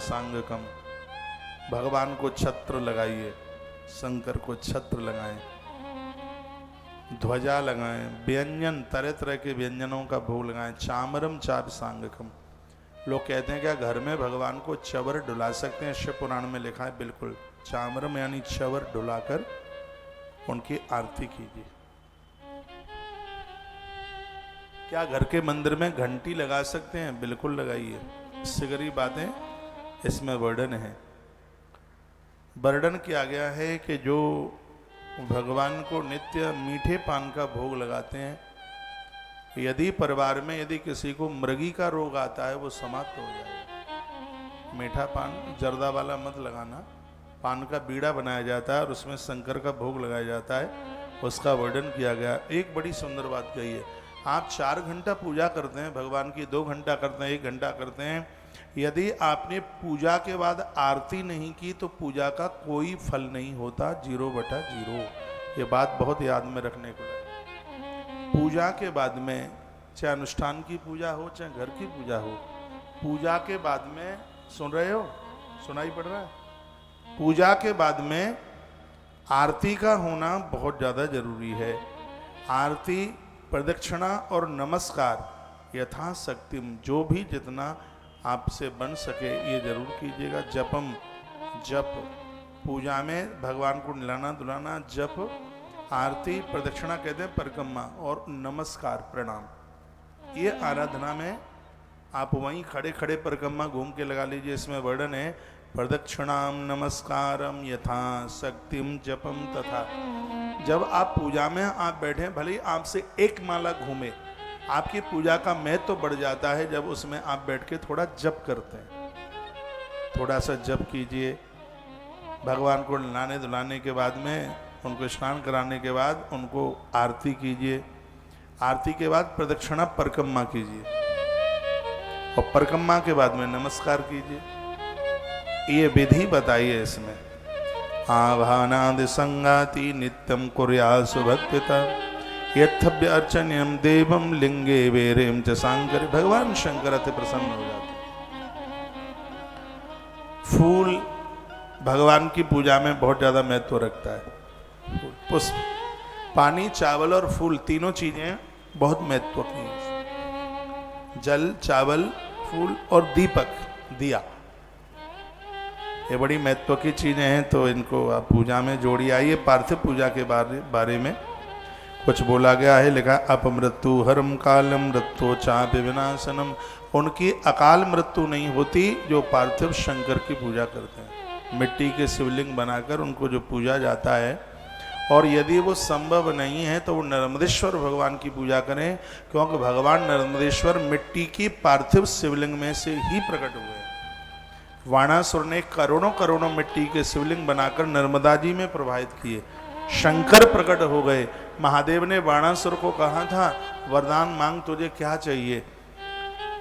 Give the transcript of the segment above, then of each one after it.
सांगकम, भगवान को छत्र लगाइए, शंकर को छत्र लगाएं, ध्वजा लगाएं, व्यंजन तरह तरह के व्यंजनों का भोग लगाएं। चामरम चाप सांगकम, लोग कहते हैं क्या घर में भगवान को चवर डुला सकते हैं? शिव पुराण में लिखा है बिल्कुल, चामरम यानी चवर डुलाकर उनकी आरती कीजिए। क्या घर के मंदिर में घंटी लगा सकते हैं? बिल्कुल लगाइए। सिगरी बातें इसमें वर्णन है। वर्णन किया गया है कि जो भगवान को नित्य मीठे पान का भोग लगाते हैं, यदि परिवार में यदि किसी को मृगी का रोग आता है वो समाप्त हो जाएगा। मीठा पान जर्दा वाला मत लगाना, पान का बीड़ा बनाया जाता है और उसमें शंकर का भोग लगाया जाता है, उसका वर्णन किया गया। एक बड़ी सुंदर बात कही है, आप 4 घंटा पूजा करते हैं भगवान की, 2 घंटा करते हैं, 1 घंटा करते हैं, यदि आपने पूजा के बाद आरती नहीं की तो पूजा का कोई फल नहीं होता, 0/0। ये बात बहुत याद में रखने को है। पूजा के बाद में, चाहे अनुष्ठान की पूजा हो चाहे घर की पूजा हो, पूजा के बाद में, सुन रहे हो, सुनाई पड़ रहा है, पूजा के बाद में आरती का होना बहुत ज़्यादा जरूरी है। आरती, प्रदक्षिणा और नमस्कार यथाशक्ति जो भी जितना आपसे बन सके ये जरूर कीजिएगा। जपम, जप, पूजा में भगवान को नहलाना धुलाना, जप, आरती, प्रदक्षिणा कहते हैं परिक्रमा, और नमस्कार प्रणाम, ये आराधना में आप वहीं खड़े खड़े परिक्रमा घूम के लगा लीजिए। इसमें वर्णन है प्रदक्षिणाम नमस्कारम यथा शक्तिम जपम तथा। जब आप पूजा में आप बैठे, भले ही आपसे 1 माला घूमे, आपकी पूजा का महत्व तो बढ़ जाता है जब उसमें आप बैठ के थोड़ा जप करते हैं। थोड़ा सा जप कीजिए। भगवान को नहलाने धुलाने के बाद में, उनको स्नान कराने के बाद उनको आरती कीजिए। आरती के बाद प्रदक्षिणा परिक्रमा कीजिए और परिक्रमा के बाद में नमस्कार कीजिए। ये विधि बताइए इसमें। आभानादि संगाति नित्यम कुर्यासु भक्तिता यथव्य अर्चन्यम देवम लिंगे वेरेम च सांकर। भगवान शंकर अति प्रसन्न हो जाते। फूल भगवान की पूजा में बहुत ज्यादा महत्व रखता है। पुष्प, पानी, चावल और फूल, तीनों चीजें बहुत महत्व की हैं। जल, चावल, फूल और दीपक, दिया, ये बड़ी महत्व की चीजें हैं, तो इनको आप पूजा में जोड़िए। आइए पार्थिव पूजा के बारे में कुछ बोला गया है, लिखा अपमृत्यु हरम कालम मृत्यु चापि विनाशनम। उनकी अकाल मृत्यु नहीं होती जो पार्थिव शंकर की पूजा करते हैं। मिट्टी के शिवलिंग बनाकर उनको जो पूजा जाता है, और यदि वो संभव नहीं है तो वो नर्मदेश्वर भगवान की पूजा करें, क्योंकि भगवान नर्मदेश्वर मिट्टी की पार्थिव शिवलिंग में से ही प्रकट हुए हैं। वाणासुर ने करोड़ों करोड़ों मिट्टी के शिवलिंग बनाकर नर्मदा जी में प्रवाहित किए। शंकर प्रकट हो गए। महादेव ने वाणासुर को कहा था वरदान मांग, तुझे क्या चाहिए?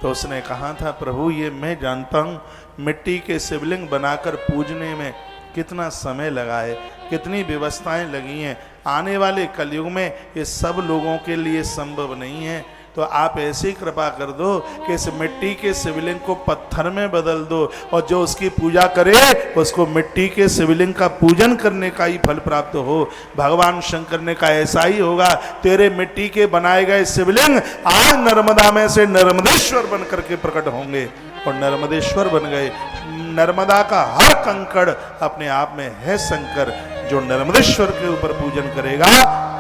तो उसने कहा था प्रभु ये मैं जानता हूँ मिट्टी के शिवलिंग बनाकर पूजने में कितना समय लगा है, कितनी व्यवस्थाएं लगी हैं। आने वाले कलयुग में ये सब लोगों के लिए संभव नहीं है, तो आप ऐसी कृपा कर दो कि इस मिट्टी के शिवलिंग को पत्थर में बदल दो, और जो उसकी पूजा करे उसको मिट्टी के शिवलिंग का पूजन करने का ही फल प्राप्त हो। भगवान शंकर ने कहा ऐसा ही होगा, तेरे मिट्टी के बनाए गए शिवलिंग आज नर्मदा में से नर्मदेश्वर बन करके प्रकट होंगे, और नर्मदेश्वर बन गए। नर्मदा का हर कंकड़ अपने आप में है शंकर। जो नर्मदेश्वर के ऊपर पूजन करेगा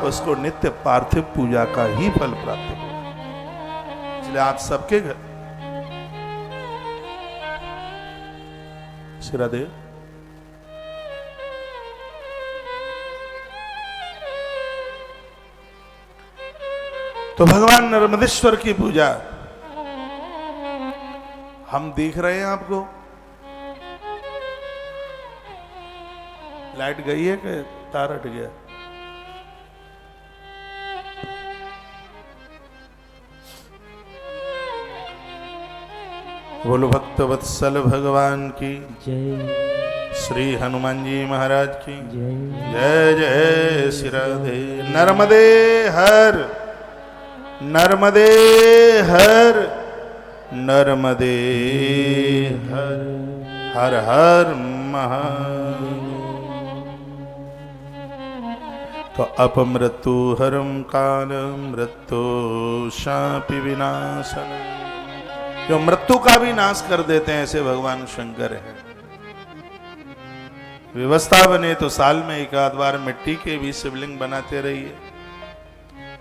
उसको नित्य पार्थिव पूजा का ही फल प्राप्त होगा। इसलिए आप सबके घर श्रद्धे तो भगवान नर्मदेश्वर की पूजा हम देख रहे हैं। आपको लाइट गई है कि तार हट गया? बोलो भक्त वत्सल भगवान की जय, श्री हनुमान जी महाराज की जय। जय जय श्री राधे। नर्मदे हर, नर्मदे हर, नर्मदे हर। हर हर महादेव। तो अपमृत्यु हरम काल मृत्यु शापि विनाशन, जो मृत्यु का भी नाश कर देते हैं ऐसे भगवान शंकर हैं। व्यवस्था बने तो साल में एक आध बार मिट्टी के भी शिवलिंग बनाते रहिए।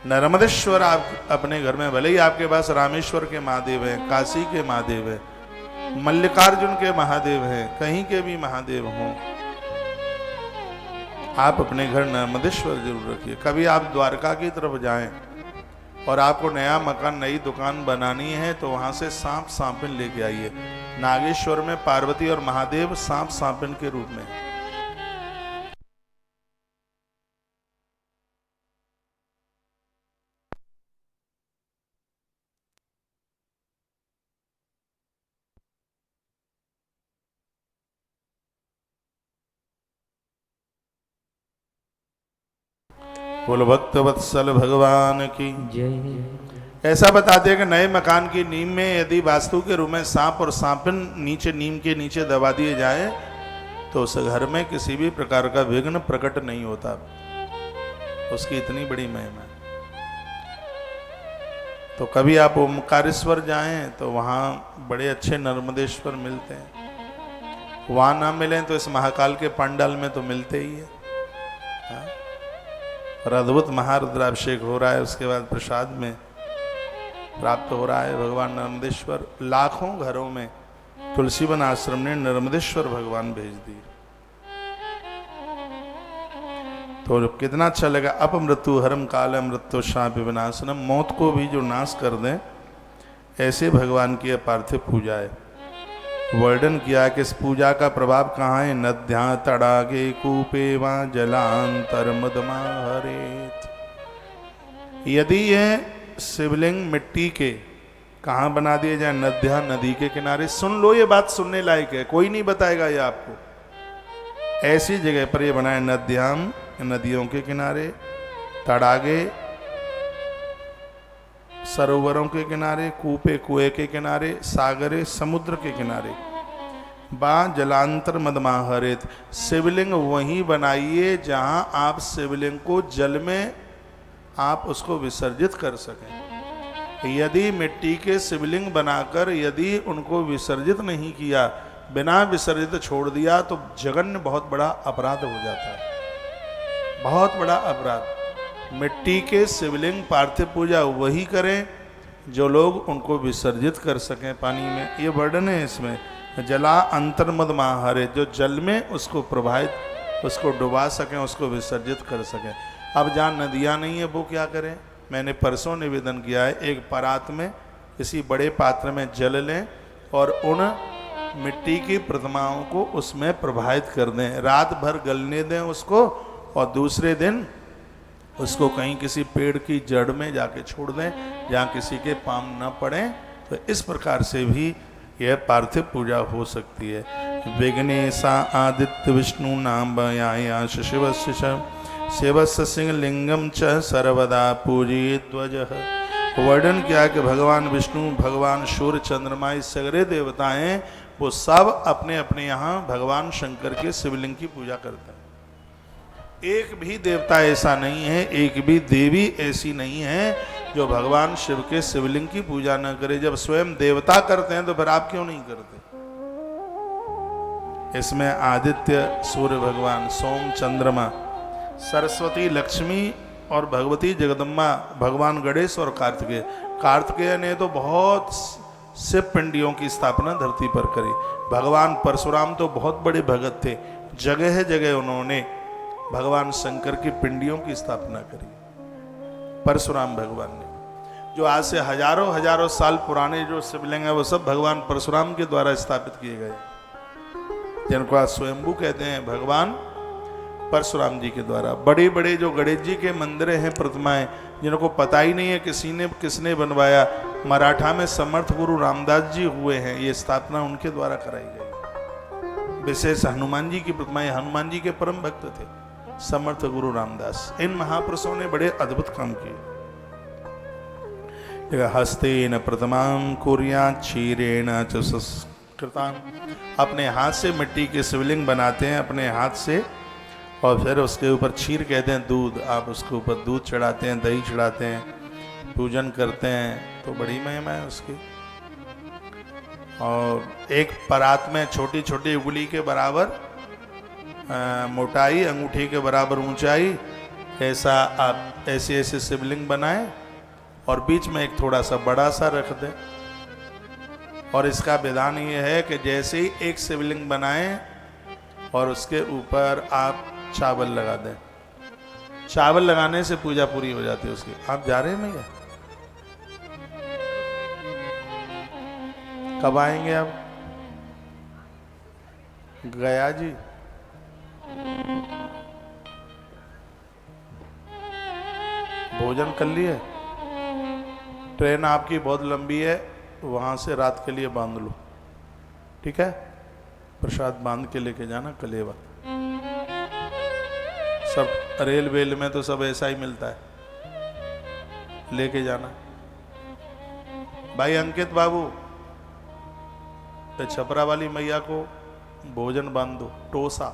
नर्मदेश्वर आप अपने घर में, भले ही आपके पास रामेश्वर के महादेव हैं, काशी के महादेव हैं, मल्लिकार्जुन के महादेव हैं, कहीं के भी महादेव हों, आप अपने घर नर्मदेश्वर जरूर रखिए। कभी आप द्वारका की तरफ जाएं और आपको नया मकान, नई दुकान बनानी है तो वहां से सांप सांपिन लेके आइए। नागेश्वर में पार्वती और महादेव सांप सांपिन के रूप में। बोलो भक्त वत्सल भगवान की जय। ऐसा बताते हैं कि नए मकान की नींव में यदि वास्तु के रूप में सांप और सांपिन नीचे नींव के नीचे दबा दिए जाए तो उस घर में किसी भी प्रकार का विघ्न प्रकट नहीं होता। उसकी इतनी बड़ी महिमा है। तो कभी आप ओमकारेश्वर जाएं तो वहाँ बड़े अच्छे नर्मदेश्वर मिलते हैं। वहाँ ना मिलें तो इस महाकाल के पंडाल में तो मिलते ही है। हाँ? और अद्भुत महारुद्राभिषेक हो रहा है, उसके बाद प्रसाद में प्राप्त हो रहा है भगवान नर्मदेश्वर। लाखों घरों में तुलसीवन आश्रम ने नर्मदेश्वर भगवान भेज दिए। तो कितना अच्छा लगा। अपमृत्यु हरम काल मृत्यु शापि विनाशनम, मौत को भी जो नाश कर दें ऐसे भगवान की पार्थिव पूजा है। वर्णन किया कि इस पूजा का प्रभाव कहाँ है। नद्यां तड़ागे कूपे वा जलांतर मदमा हरेत। यदि यह शिवलिंग मिट्टी के कहाँ बना दिए जाए, नद्या नदी के किनारे। सुन लो, ये बात सुनने लायक है, कोई नहीं बताएगा ये आपको। ऐसी जगह पर ये बनाए, नद्याम नदियों के किनारे, तड़ागे सरोवरों के किनारे, कूपे कुएं के किनारे, सागरे समुद्र के किनारे, बा जलांतर मदमाहरित। शिवलिंग वहीं बनाइए जहां आप शिवलिंग को जल में आप उसको विसर्जित कर सकें। यदि मिट्टी के शिवलिंग बनाकर यदि उनको विसर्जित नहीं किया, बिना विसर्जित छोड़ दिया तो जघन्य बहुत बड़ा अपराध हो जाता है, बहुत बड़ा अपराध। मिट्टी के शिवलिंग पार्थिव पूजा वही करें जो लोग उनको विसर्जित कर सकें पानी में। ये वर्णन है इसमें। जला अंतर्मद माहरे, जो जल में उसको प्रवाहित, उसको डुबा सकें, उसको विसर्जित कर सकें। अब जहाँ नदियाँ नहीं है वो क्या करें। मैंने परसों निवेदन किया है, एक परात में किसी बड़े पात्र में जल लें और उन मिट्टी की प्रतिमाओं को उसमें प्रवाहित कर दें, रात भर गलने दें उसको, और दूसरे दिन उसको कहीं किसी पेड़ की जड़ में जाके छोड़ दें जहाँ किसी के पाँव न पड़े। तो इस प्रकार से भी यह पार्थिव पूजा हो सकती है। विघ्नेशा आदित्य विष्णु नाम या शिवस्य शिवस्य सिंह लिंगम च सर्वदा पूजी ध्वज। वर्णन किया कि भगवान विष्णु, भगवान सूर्य, चंद्रमा, इस सगरे देवताएं वो सब अपने अपने यहाँ भगवान शंकर के शिवलिंग की पूजा करते हैं। एक भी देवता ऐसा नहीं है, एक भी देवी ऐसी नहीं है जो भगवान शिव के शिवलिंग की पूजा न करे। जब स्वयं देवता करते हैं तो फिर आप क्यों नहीं करते। इसमें आदित्य, सूर्य भगवान, सोम, चंद्रमा, सरस्वती, लक्ष्मी और भगवती जगदम्बा, भगवान गणेश और कार्तिकेय। कार्तिकेय ने तो बहुत शिव पिंडियों की स्थापना धरती पर करी। भगवान परशुराम तो बहुत बड़े भगत थे, जगह जगह उन्होंने भगवान शंकर की पिंडियों की स्थापना करी। परशुराम भगवान ने, जो आज से हजारों हजारों साल पुराने जो शिवलिंग है वो सब भगवान परशुराम के द्वारा स्थापित किए गए, जिनको आज स्वयंभू कहते हैं, भगवान परशुराम जी के द्वारा। बड़े बड़े जो गणेश जी के मंदिर हैं, प्रतिमाएं, जिनको पता ही नहीं है किसने बनवाया। मराठा में समर्थ गुरु रामदास जी हुए हैं, ये स्थापना उनके द्वारा कराई गई। विशेष हनुमान जी की प्रतिमाएं, हनुमान जी के परम भक्त थे समर्थ गुरु रामदास। इन महापुरुषों ने बड़े अद्भुत काम किए। हस्तेन प्रतिमां कुर्यात् क्षीरेण च कृतान अपने हाथ से मिट्टी के शिवलिंग बनाते हैं अपने हाथ से, और फिर उसके ऊपर क्षीर कहते हैं दूध, आप उसके ऊपर दूध चढ़ाते हैं, दही चढ़ाते हैं, पूजन करते हैं, तो बड़ी महिमा है उसकी। और एक परात में छोटी छोटी उंगली के बराबर मोटाई, अंगूठी के बराबर ऊंचाई, ऐसा आप ऐसे ऐसे शिवलिंग बनाएं और बीच में एक थोड़ा सा बड़ा सा रख दें। और इसका विधान ये है कि जैसे ही एक शिवलिंग बनाएं और उसके ऊपर आप चावल लगा दें, चावल लगाने से पूजा पूरी हो जाती है उसकी। आप जा रहे हैं भैया? कब आएंगे आप? गया जी? भोजन कर लिए? ट्रेन आपकी बहुत लंबी है, वहां से रात के लिए बांध लो, ठीक है? प्रसाद बांध के लेके जाना कलेवा। सब रेल वेल में तो सब ऐसा ही मिलता है, लेके जाना। भाई अंकित बाबू, तो छपरा वाली मैया को भोजन बांध दो, टोसा।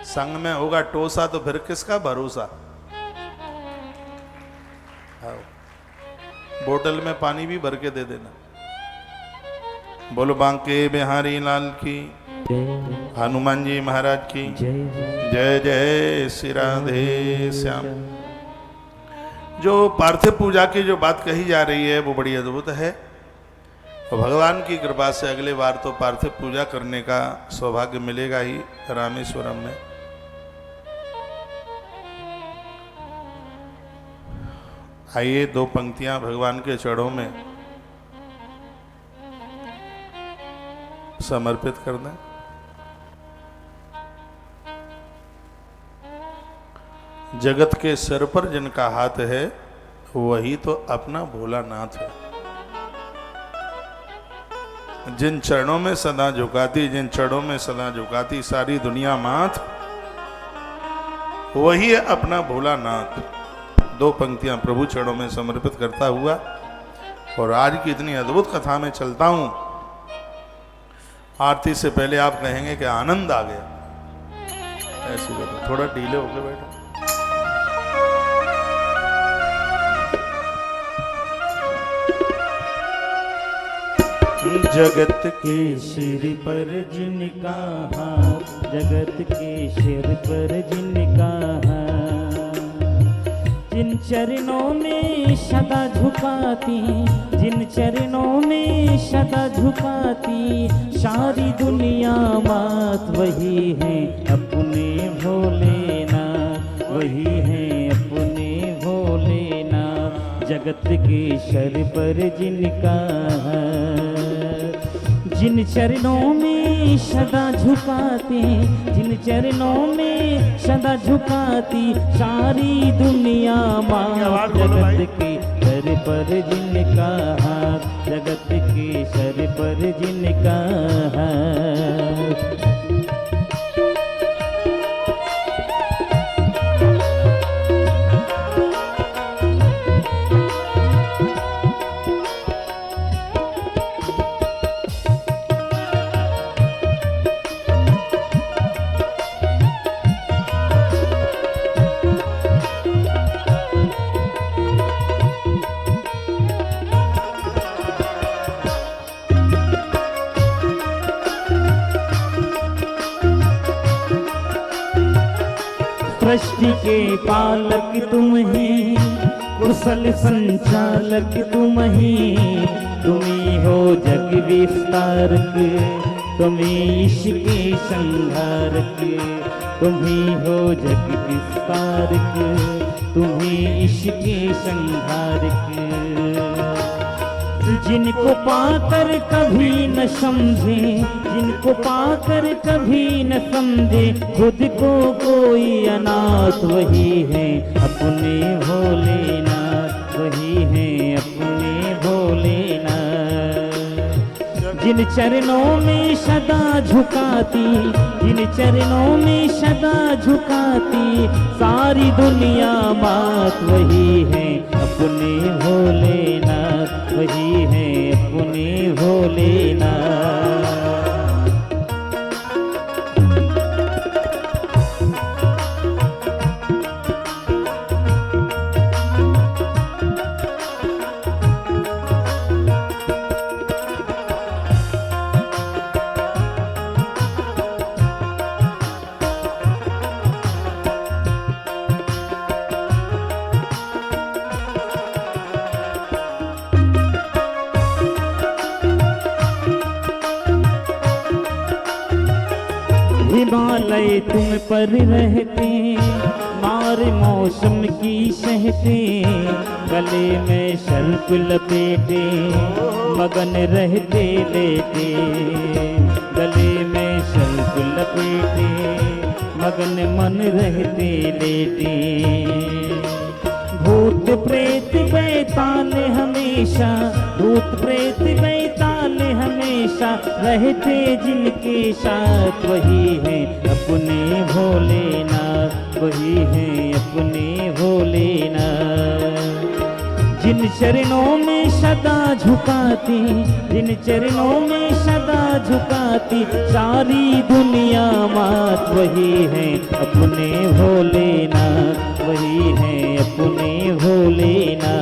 संग में होगा टोसा तो फिर किसका भरोसा। बोतल में पानी भी भर के दे देना। बोलो बांके बिहारी लाल की, हनुमान जी महाराज की जय जय श्री राधे श्याम। जो पार्थिव पूजा की जो बात कही जा रही है वो बड़ी अद्भुत है, और भगवान की कृपा से अगले बार तो पार्थिव पूजा करने का सौभाग्य मिलेगा ही रामेश्वरम में। आइए दो पंक्तियां भगवान के चरणों में समर्पित कर दें। जगत के सिर पर जिनका हाथ है वही तो अपना भोलानाथ है। जिन चरणों में सदा झुकाती, जिन चरणों में सदा झुकाती सारी दुनिया माथ, वही है अपना भोलानाथ। दो पंक्तियां प्रभु चरणों में समर्पित करता हुआ और आज की इतनी अद्भुत कथा में चलता हूं। आरती से पहले आप कहेंगे कि आनंद आ गया। ऐसे बैठो, थोड़ा ढीले होकर बैठो। जगत के सिर पर जिनका हाथ, जगत के सिर पर जिनका हाथ, जिन चरणों में सदा झुकाती, जिन चरणों में सदा झुकाती सारी दुनिया मात, वही है अपने भोलेनाथ, वही है अपने भोलेनाथ। जगत के सर पर जिनका हाथ, जिन चरणों में सदा झुकाते, जिन चरणों में सदा झुकाती सारी दुनिया माँ। जगत के सर पर जिनका हाथ, जगत के सर पर जिनका हाथ। सृष्टि के पालक तुम ही, कुशल संचालक तुम ही, तुम्ही हो जग विस्तारक, तुम्ही इसके संहारक, तुम्ही हो जग विस्तारक, तुम्ही इसके संहारक। जिनको पाकर कभी न समझे, जिनको पाकर कभी न समझे खुद को कोई अनाथ, वही है अपने भोलेनाथ, वही है अपने भोलेनाथ। जिन चरणों में सदा झुकाती, जिन चरणों में सदा झुकाती सारी दुनिया मात, वही है अपने भोलेनाथ, वही है अपने भोलेनाथ। हिमालय तुम पर रहते, मार मौसम की सहते, गले में शल्क लपेटे, मगन रहते लेटे, गले में शल्क लपेटे, मगन मन रहते लेटे। भूत प्रेत बैताल हमेशा, भूत प्रेत बैताल हमेशा, रहते जिनके साथ वही हैं अपने भोलेनाथ, वही हैं अपने भोलेनाथ। जिन चरणों में सदा झुकाती, जिन चरणों में सदा झुकाती, सारी दुनिया मात, वही हैं अपने भोलेनाथ, वही हैं अपने भोलेनाथ।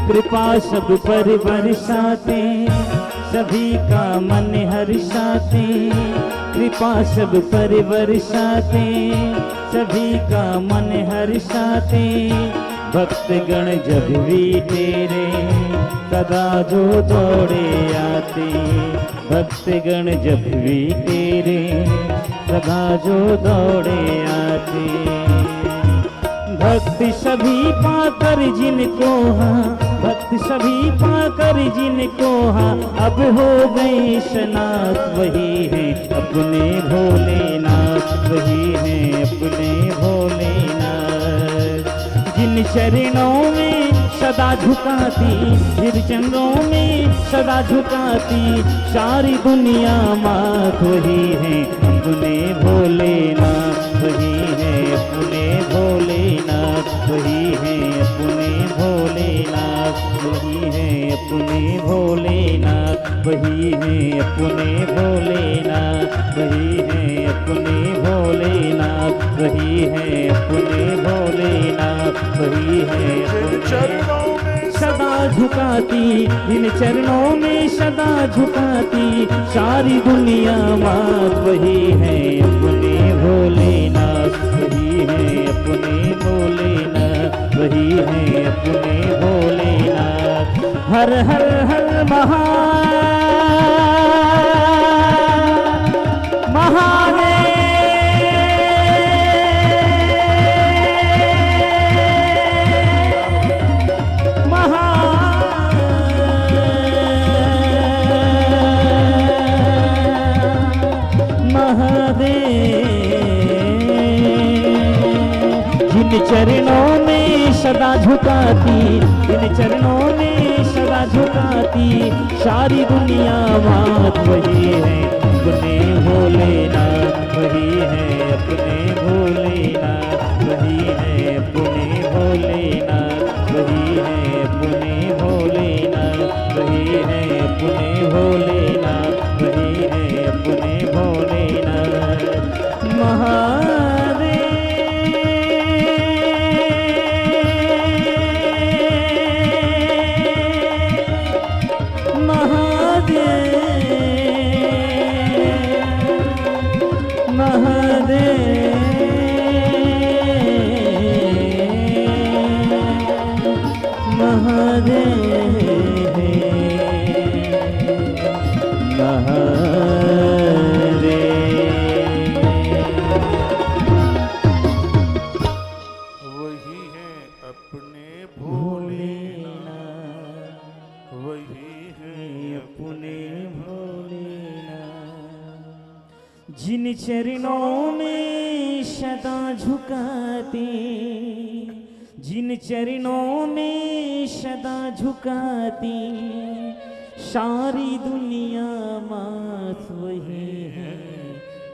कृपा सब पर बरसाते, सभी का मन हर्षाते, कृपा सब पर बरसाते, सभी का मन हर्षाते। भक्त गण जब भी तेरे सदा जो दौड़े आते, भक्त गण जब भी तेरे सदा जो दौड़े आते। भक्त सभी पाकर जिनको हाँ, भक्त सभी पाकर जिनको हाँ, अब हो गए सनात, वही हैं अपने भोलेनाथ, वही हैं अपने भोलेनाथ। जिन चरणों में सदा झुकाती, जिन चरणों में सदा झुकाती, सारी दुनिया मात, वही हैं अपने भोलेनाथ, वही हैं अपने भोलेनाथ, वही हैं अपने भोलेनाथ, वही हैं अपने भोलेनाथ, वही हैं अपने भोलेनाथ, वही हैं अपने भोलेनाथ, वही हैं अपने भोलेनाथ, वही हैं चरणों में सदा झुकाती, इन चरणों में सदा झुकाती, सारी दुनिया मात, वही है अपने भोलेनाथ, वही है अपने भोलेनाथ, वही है अपने भोलेनाथ। हर हर हर महादेव। जिन चरणों में सदा झुकाती, जिन चरणों में सदा झुकाती, सारी दुनिया मात, वही है अपने भोलेनाथ, वही है अपने भोलेनाथ, वही है अपने भोलेनाथ, वही है अपने भोलेनाथ, वही है अपने भोलेनाथ, वही है अपने भोलेनाथ। महादेव भोलेना, वही है अपने भोलेना। जिन चरणों में सदा झुकाते, जिन चरणों में सदा झुकाती सारी दुनिया मात वही है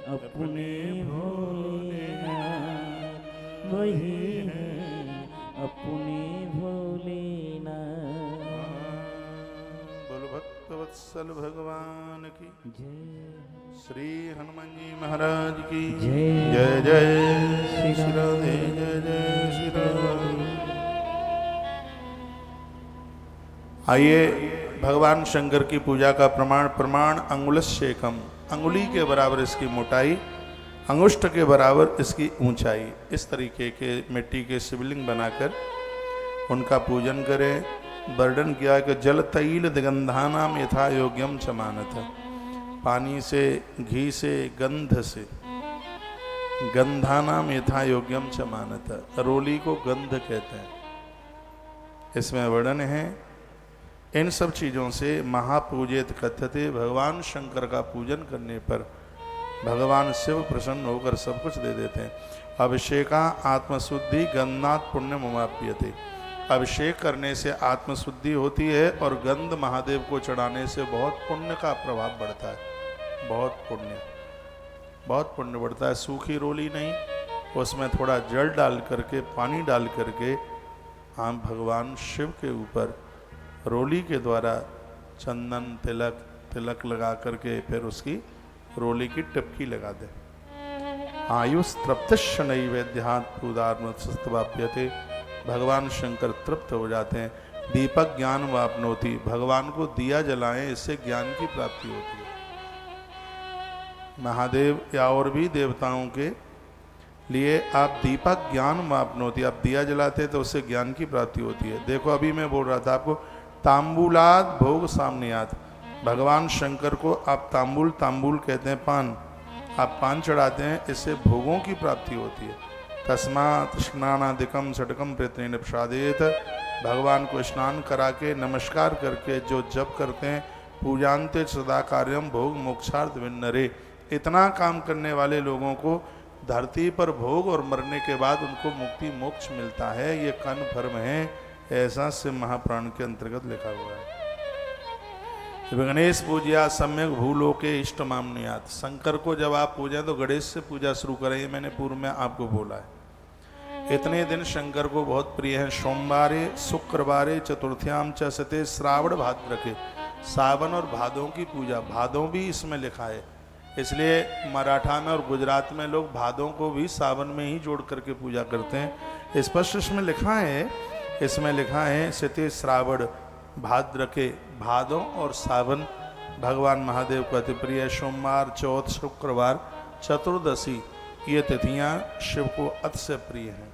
अपने भोलेना, वही है अपने भोलेना। बोलो भक्तवत्सल भगवान की जय श्री हनुमान जी महाराज की जय। जय जय श्री राधे, जय जय श्री राधे। आइए भगवान शंकर की पूजा का प्रमाण अंगुलस्येकम, अंगुली के बराबर इसकी मोटाई, अंगुष्ठ के बराबर इसकी ऊंचाई। इस तरीके के मिट्टी के शिवलिंग बनाकर उनका पूजन करें। वर्णन किया कि जल तैल दिगंधानाम यथा योग्यम च मानत, पानी से, घी से, गंध से, गंधानाम यथा योग्यम च मानत, रोली को गंध कहते हैं। इसमें वर्णन है इन सब चीज़ों से महापूजित कथ्यते, भगवान शंकर का पूजन करने पर भगवान शिव प्रसन्न होकर सब कुछ दे देते हैं। अभिषेका आत्मशुद्धि गंधात् पुण्यम उमाप्यते, अभिषेक करने से आत्मशुद्धि होती है और गंध महादेव को चढ़ाने से बहुत पुण्य का प्रभाव बढ़ता है। बहुत पुण्य बढ़ता है। सूखी रोली नहीं, उसमें थोड़ा जल डाल करके, पानी डाल करके हम भगवान शिव के ऊपर रोली के द्वारा चंदन तिलक लगा करके फिर उसकी रोली की टिपकी लगा दे। आयुष तृप्तश्च नैवेद्यात् पूदार्मस्तवाप्यते, भगवान शंकर तृप्त हो जाते हैं। दीपक ज्ञान वाप्नोति, भगवान को दिया जलाएं, इससे ज्ञान की प्राप्ति होती है। महादेव या और भी देवताओं के लिए आप दीपक ज्ञान वाप्नोति, आप दिया जलाते तो उससे ज्ञान की प्राप्ति होती है। देखो अभी मैं बोल रहा था आपको, तांबूलाद भोग सामनेयात, भगवान शंकर को आप तांबूल कहते हैं पान, आप पान चढ़ाते हैं, इससे भोगों की प्राप्ति होती है। तस्मात् स्नानादिकम षटकम प्रयत्न प्रसादेत, भगवान को स्नान करा के नमस्कार करके जो जप करते हैं, पूजान्ते सदा कार्यम भोग मोक्षार्थ विन्नरे, इतना काम करने वाले लोगों को धरती पर भोग और मरने के बाद उनको मुक्ति मोक्ष मिलता है। ये कन्फर्म है, ऐसा शिव महापुराण के अंतर्गत लिखा हुआ है। गणेश पूजा सम्यक भूलो के इष्ट मामनियात, शंकर को जब आप पूजें तो गणेश से पूजा शुरू करें, ये मैंने पूर्व में आपको बोला है। इतने दिन शंकर को बहुत प्रिय हैं। सोमवारे, शुक्रवारे, चतुर्थ्याम च सते, श्रावण भाद्र के, सावन और भादों की पूजा, भादों भी इसमें लिखा है, इसलिए मराठा में और गुजरात में लोग भादों को भी सावन में ही जोड़ करके पूजा करते हैं। स्पष्ट इसमें लिखा है सते श्रावण भाद्र के, भादों और सावन भगवान महादेव को अति प्रिय। सोमवार, चौथ, शुक्रवार, चतुर्दशी, ये तिथियां शिव को अति से प्रिय हैं।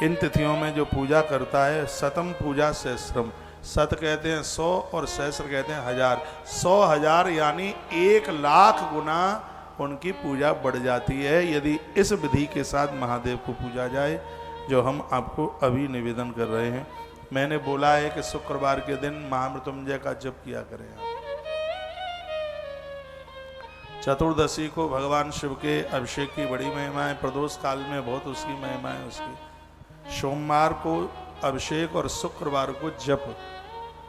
इन तिथियों में जो पूजा करता है, शतम पूजा सहस्रम, शत कहते हैं 100 और सहस्र कहते हैं 1000, 100,000 यानी 1,00,000 गुना उनकी पूजा बढ़ जाती है यदि इस विधि के साथ महादेव को पूजा जाए, जो हम आपको अभी निवेदन कर रहे हैं। मैंने बोला है कि शुक्रवार के दिन महामृत्युंजय का जप किया करें आप। चतुर्दशी को भगवान शिव के अभिषेक की बड़ी महिमा है, प्रदोष काल में बहुत उसकी महिमा है उसकी। सोमवार को अभिषेक और शुक्रवार को जप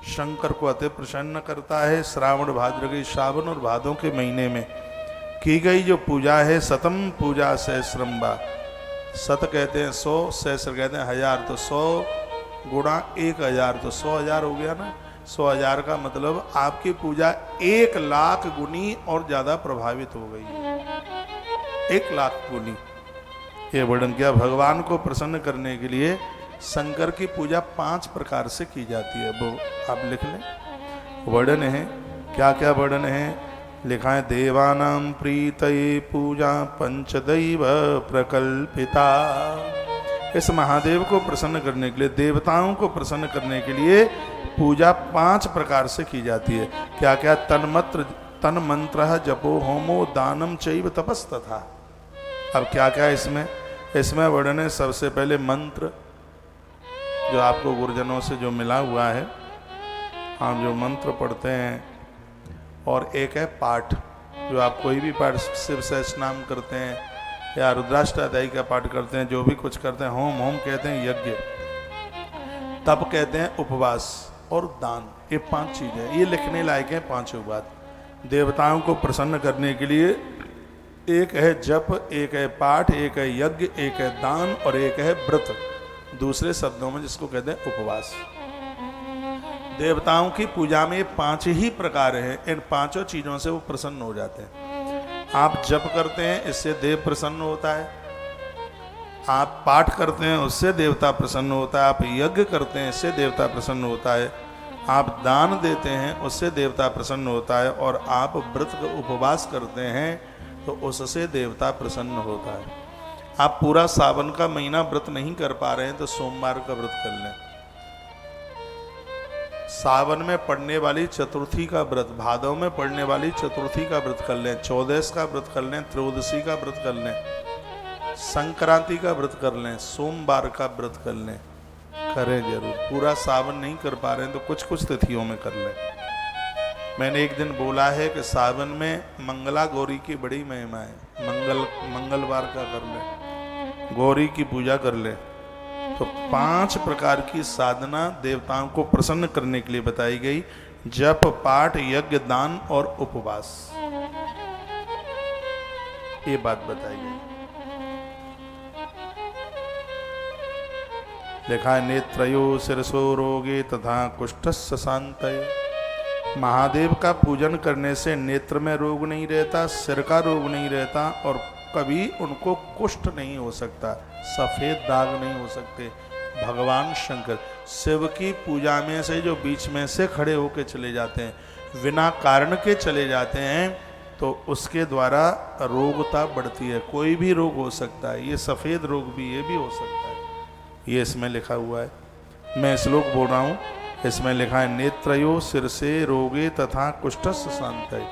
शंकर को अति प्रसन्न करता है। श्रावण भाद्र की, सावन और भादों के महीने में की गई जो पूजा है, शतम पूजा सहस्रम्बा, शत कहते हैं 100, सहस्र कहते हैं 1000, तो 100 गुणा 1000 तो 100,000 हो गया ना। 100,000 का मतलब आपकी पूजा 1,00,000 गुनी और ज्यादा प्रभावित हो गई, 1,00,000 गुनी। ये वर्णन किया। भगवान को प्रसन्न करने के लिए शंकर की पूजा 5 प्रकार से की जाती है, वो आप लिख लें। वर्णन है, क्या क्या वर्णन है लिखा है। देवानां प्रीतये पूजा पंचदैव प्रकल्पिता, इस महादेव को प्रसन्न करने के लिए, देवताओं को प्रसन्न करने के लिए पूजा 5 प्रकार से की जाती है। क्या क्या? तन मंत्र जपो होमो दानम चैव तपस्तथा। अब क्या क्या इसमें वर्णन है। सबसे पहले मंत्र, जो आपको गुरुजनों से जो मिला हुआ है, हम जो मंत्र पढ़ते हैं, और एक है पाठ, जो आप कोई भी पाठ शिव सहस्रनाम करते हैं या रुद्राष्टाध्यायी का पाठ करते हैं, जो भी कुछ करते हैं, होम होम कहते हैं, यज्ञ, तप कहते हैं, उपवास और दान, ये 5 चीजें, ये लिखने लायक है 5 बात। देवताओं को प्रसन्न करने के लिए एक है जप, एक है पाठ, एक है यज्ञ, एक है दान और एक है व्रत, दूसरे शब्दों में जिसको कहते हैं उपवास। देवताओं की पूजा में 5 ही प्रकार हैं, इन 5 चीजों से वो प्रसन्न हो जाते हैं। आप जप करते हैं, इससे देव प्रसन्न होता है। आप पाठ करते हैं, उससे देवता प्रसन्न होता है। आप यज्ञ करते हैं, इससे देवता प्रसन्न होता है। आप दान देते हैं, उससे देवता प्रसन्न होता है। और आप व्रत उपवास करते हैं तो उससे देवता प्रसन्न होता है। आप पूरा सावन का महीना व्रत नहीं कर पा रहे हैं तो सोमवार का व्रत कर लें। सावन में पड़ने वाली चतुर्थी का व्रत, भादव में पड़ने वाली चतुर्थी का व्रत कर लें, चौदस का व्रत कर लें, त्रयोदशी का व्रत कर लें, संक्रांति का व्रत कर लें, सोमवार का व्रत कर लें, करें जरूर। पूरा सावन नहीं कर पा रहे हैं तो कुछ कुछ तिथियों में कर लें। मैंने एक दिन बोला है कि सावन में मंगला गौरी की बड़ी महिमा है, मंगलवार का कर लें, गौरी की पूजा कर लें। तो 5 प्रकार की साधना देवताओं को प्रसन्न करने के लिए बताई गई, जप, पाठ, यज्ञ, दान और उपवास, ये बात बताई गई। लिखा है नेत्रयो शिरसो रोगे तथा कुष्ठस्य शांतये। महादेव का पूजन करने से नेत्र में रोग नहीं रहता, सिर का रोग नहीं रहता और कभी उनको कुष्ठ नहीं हो सकता, सफेद दाग नहीं हो सकते। भगवान शंकर शिव की पूजा में से जो बीच में से खड़े होके चले जाते हैं, बिना कारण के चले जाते हैं, तो उसके द्वारा रोगता बढ़ती है। कोई भी रोग हो सकता है, ये सफेद रोग भी, ये भी हो सकता है। ये इसमें लिखा हुआ है, मैं श्लोक बोल रहा हूँ, इसमें लिखा है नेत्रयो सिरसे रोगे तथा कुष्ठस्य शांतये।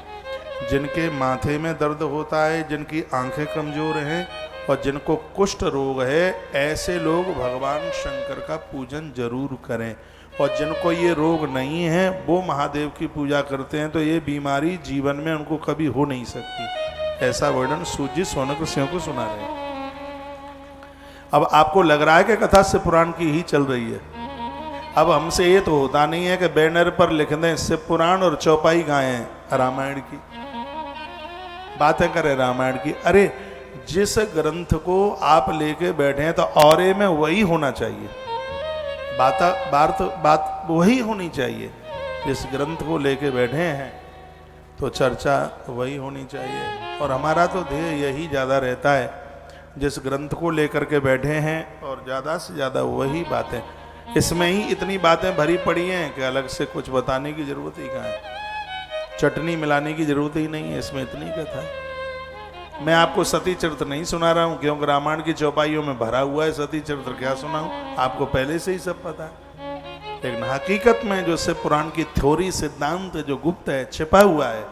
जिनके माथे में दर्द होता है, जिनकी आंखें कमजोर हैं और जिनको कुष्ठ रोग है, ऐसे लोग भगवान शंकर का पूजन जरूर करें। और जिनको ये रोग नहीं है वो महादेव की पूजा करते हैं तो ये बीमारी जीवन में उनको कभी हो नहीं सकती। ऐसा वर्णन सूजी सोनक सिंह को सुना रहे हैं। अब आपको लग रहा है कि कथा शिव पुराण की ही चल रही है। अब हमसे ये तो होता नहीं है कि बैनर पर लिख दें शिव पुराण और चौपाई गाएं रामायण की, बातें करें रामायण की। अरे जिस ग्रंथ को आप लेके बैठे हैं तो औरे में वही होना चाहिए, बात वही होनी चाहिए। जिस ग्रंथ को लेके बैठे हैं तो चर्चा वही होनी चाहिए। और हमारा तो ध्येय यही ज़्यादा रहता है, जिस ग्रंथ को लेकर के बैठे हैं और ज़्यादा से ज़्यादा वही बातें। इसमें ही इतनी बातें भरी पड़ी हैं कि अलग से कुछ बताने की ज़रूरत ही कहाँ है, चटनी मिलाने की ज़रूरत ही नहीं है, इसमें इतनी कथा है। मैं आपको सती चरित्र नहीं सुना रहा हूँ क्योंकि रामायण की चौपाइयों में भरा हुआ है। सती चरित्र क्या सुनाऊँ, आपको पहले से ही सब पता है। लेकिन हकीकत में जो शिव पुराण की थ्योरी, सिद्धांत जो गुप्त है, छिपा हुआ है,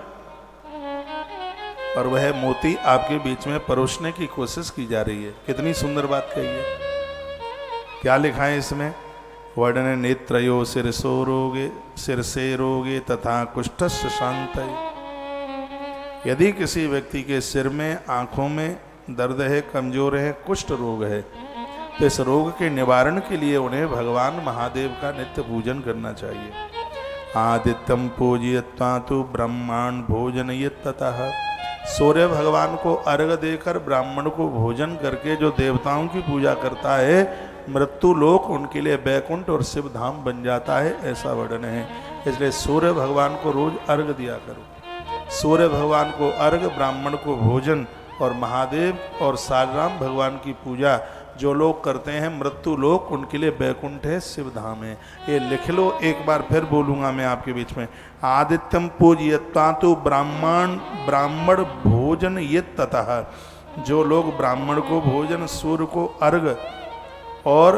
और वह मोती आपके बीच में परोसने की कोशिश की जा रही है। कितनी सुंदर बात कही है। क्या लिखा है इसमें, वर्णन नेत्रयो सिरसो रोगे, सिरसे रोगे तथा कुष्ठस्य शांतये। यदि किसी व्यक्ति के सिर में, आंखों में दर्द है, कमजोर है, कुष्ठ रोग है, तो इस रोग के निवारण के लिए उन्हें भगवान महादेव का नित्य पूजन करना चाहिए। आदित्यम पूजयत्वा तु ब्रह्मांड भोजनयत्ततः। सूर्य भगवान को अर्घ्य देकर ब्राह्मण को भोजन करके जो देवताओं की पूजा करता है, मृत्यु लोक उनके लिए बैकुंठ और शिव धाम बन जाता है, ऐसा वर्णन है। इसलिए सूर्य भगवान को रोज अर्घ्य दिया करो। सूर्य भगवान को अर्घ्य, ब्राह्मण को भोजन, और महादेव और सालराम भगवान की पूजा जो लोग करते हैं, मृत्यु लोक उनके लिए बैकुंठ है, शिव धाम है। ये लिख लो, एक बार फिर बोलूंगा मैं आपके बीच में। आदित्यम पूजयत्वा तु ब्राह्मण भोजन यत्ततः। जो लोग ब्राह्मण को भोजन, सूर्य को अर्घ और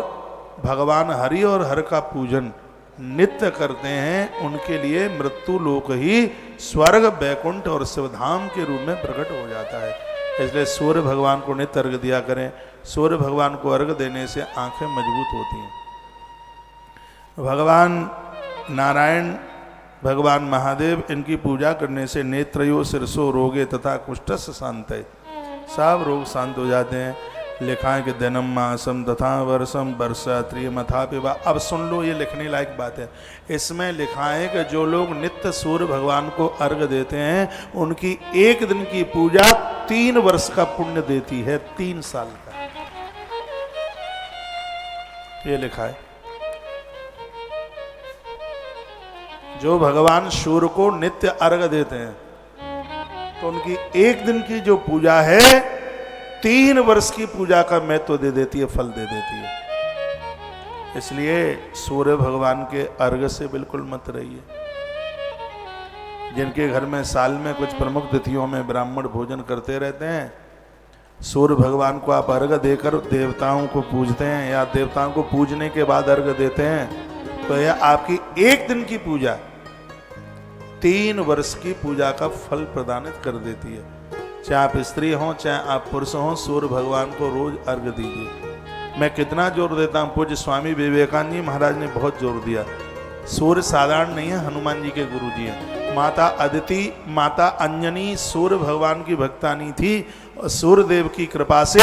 भगवान हरि और हर का पूजन नित्य करते हैं, उनके लिए मृत्यु लोक ही स्वर्ग, बैकुंठ और शिवधाम के रूप में प्रकट हो जाता है। इसलिए सूर्य भगवान को नित्य अर्घ दिया करें। सूर्य भगवान को अर्घ देने से आंखें मजबूत होती हैं। भगवान नारायण, भगवान महादेव, इनकी पूजा करने से नेत्रयो सिरसो रोगे तथा कुष्ठस्य शांतये, सब रोग शांत हो जाते हैं। लिखा है कि दिनम मासम तथा वर्षम वर्षा त्रियमथा पिबा। अब सुन लो, ये लिखने लायक बात है। इसमें लिखा है कि जो लोग नित्य सूर्य भगवान को अर्घ देते हैं, उनकी एक दिन की पूजा 3 वर्ष का पुण्य देती है, 3 साल का। ये लिखा है। जो भगवान सूर्य को नित्य अर्घ देते हैं, तो उनकी एक दिन की जो पूजा है 3 वर्ष की पूजा का महत्व दे देती है, फल दे देती है। इसलिए सूर्य भगवान के अर्घ से बिल्कुल मत रहिए। जिनके घर में साल में कुछ प्रमुख तिथियों में ब्राह्मण भोजन करते रहते हैं, सूर्य भगवान को आप अर्घ देकर देवताओं को पूजते हैं या देवताओं को पूजने के बाद अर्घ देते हैं, तो यह आपकी एक दिन की पूजा 3 वर्ष की पूजा का फल प्रदानित कर देती है। चाहे आप स्त्री हों चाहे आप पुरुष हों, सूर्य भगवान को रोज अर्घ दीजिए। मैं कितना जोर देता हूँ, पूज्य स्वामी विवेकानंद जी महाराज ने बहुत जोर दिया। सूर्य साधारण नहीं है, हनुमान जी के गुरु जी हैं। माता अदिति, माता अंजनी सूर्य भगवान की भक्तानी थी, और सूर्य देव की कृपा से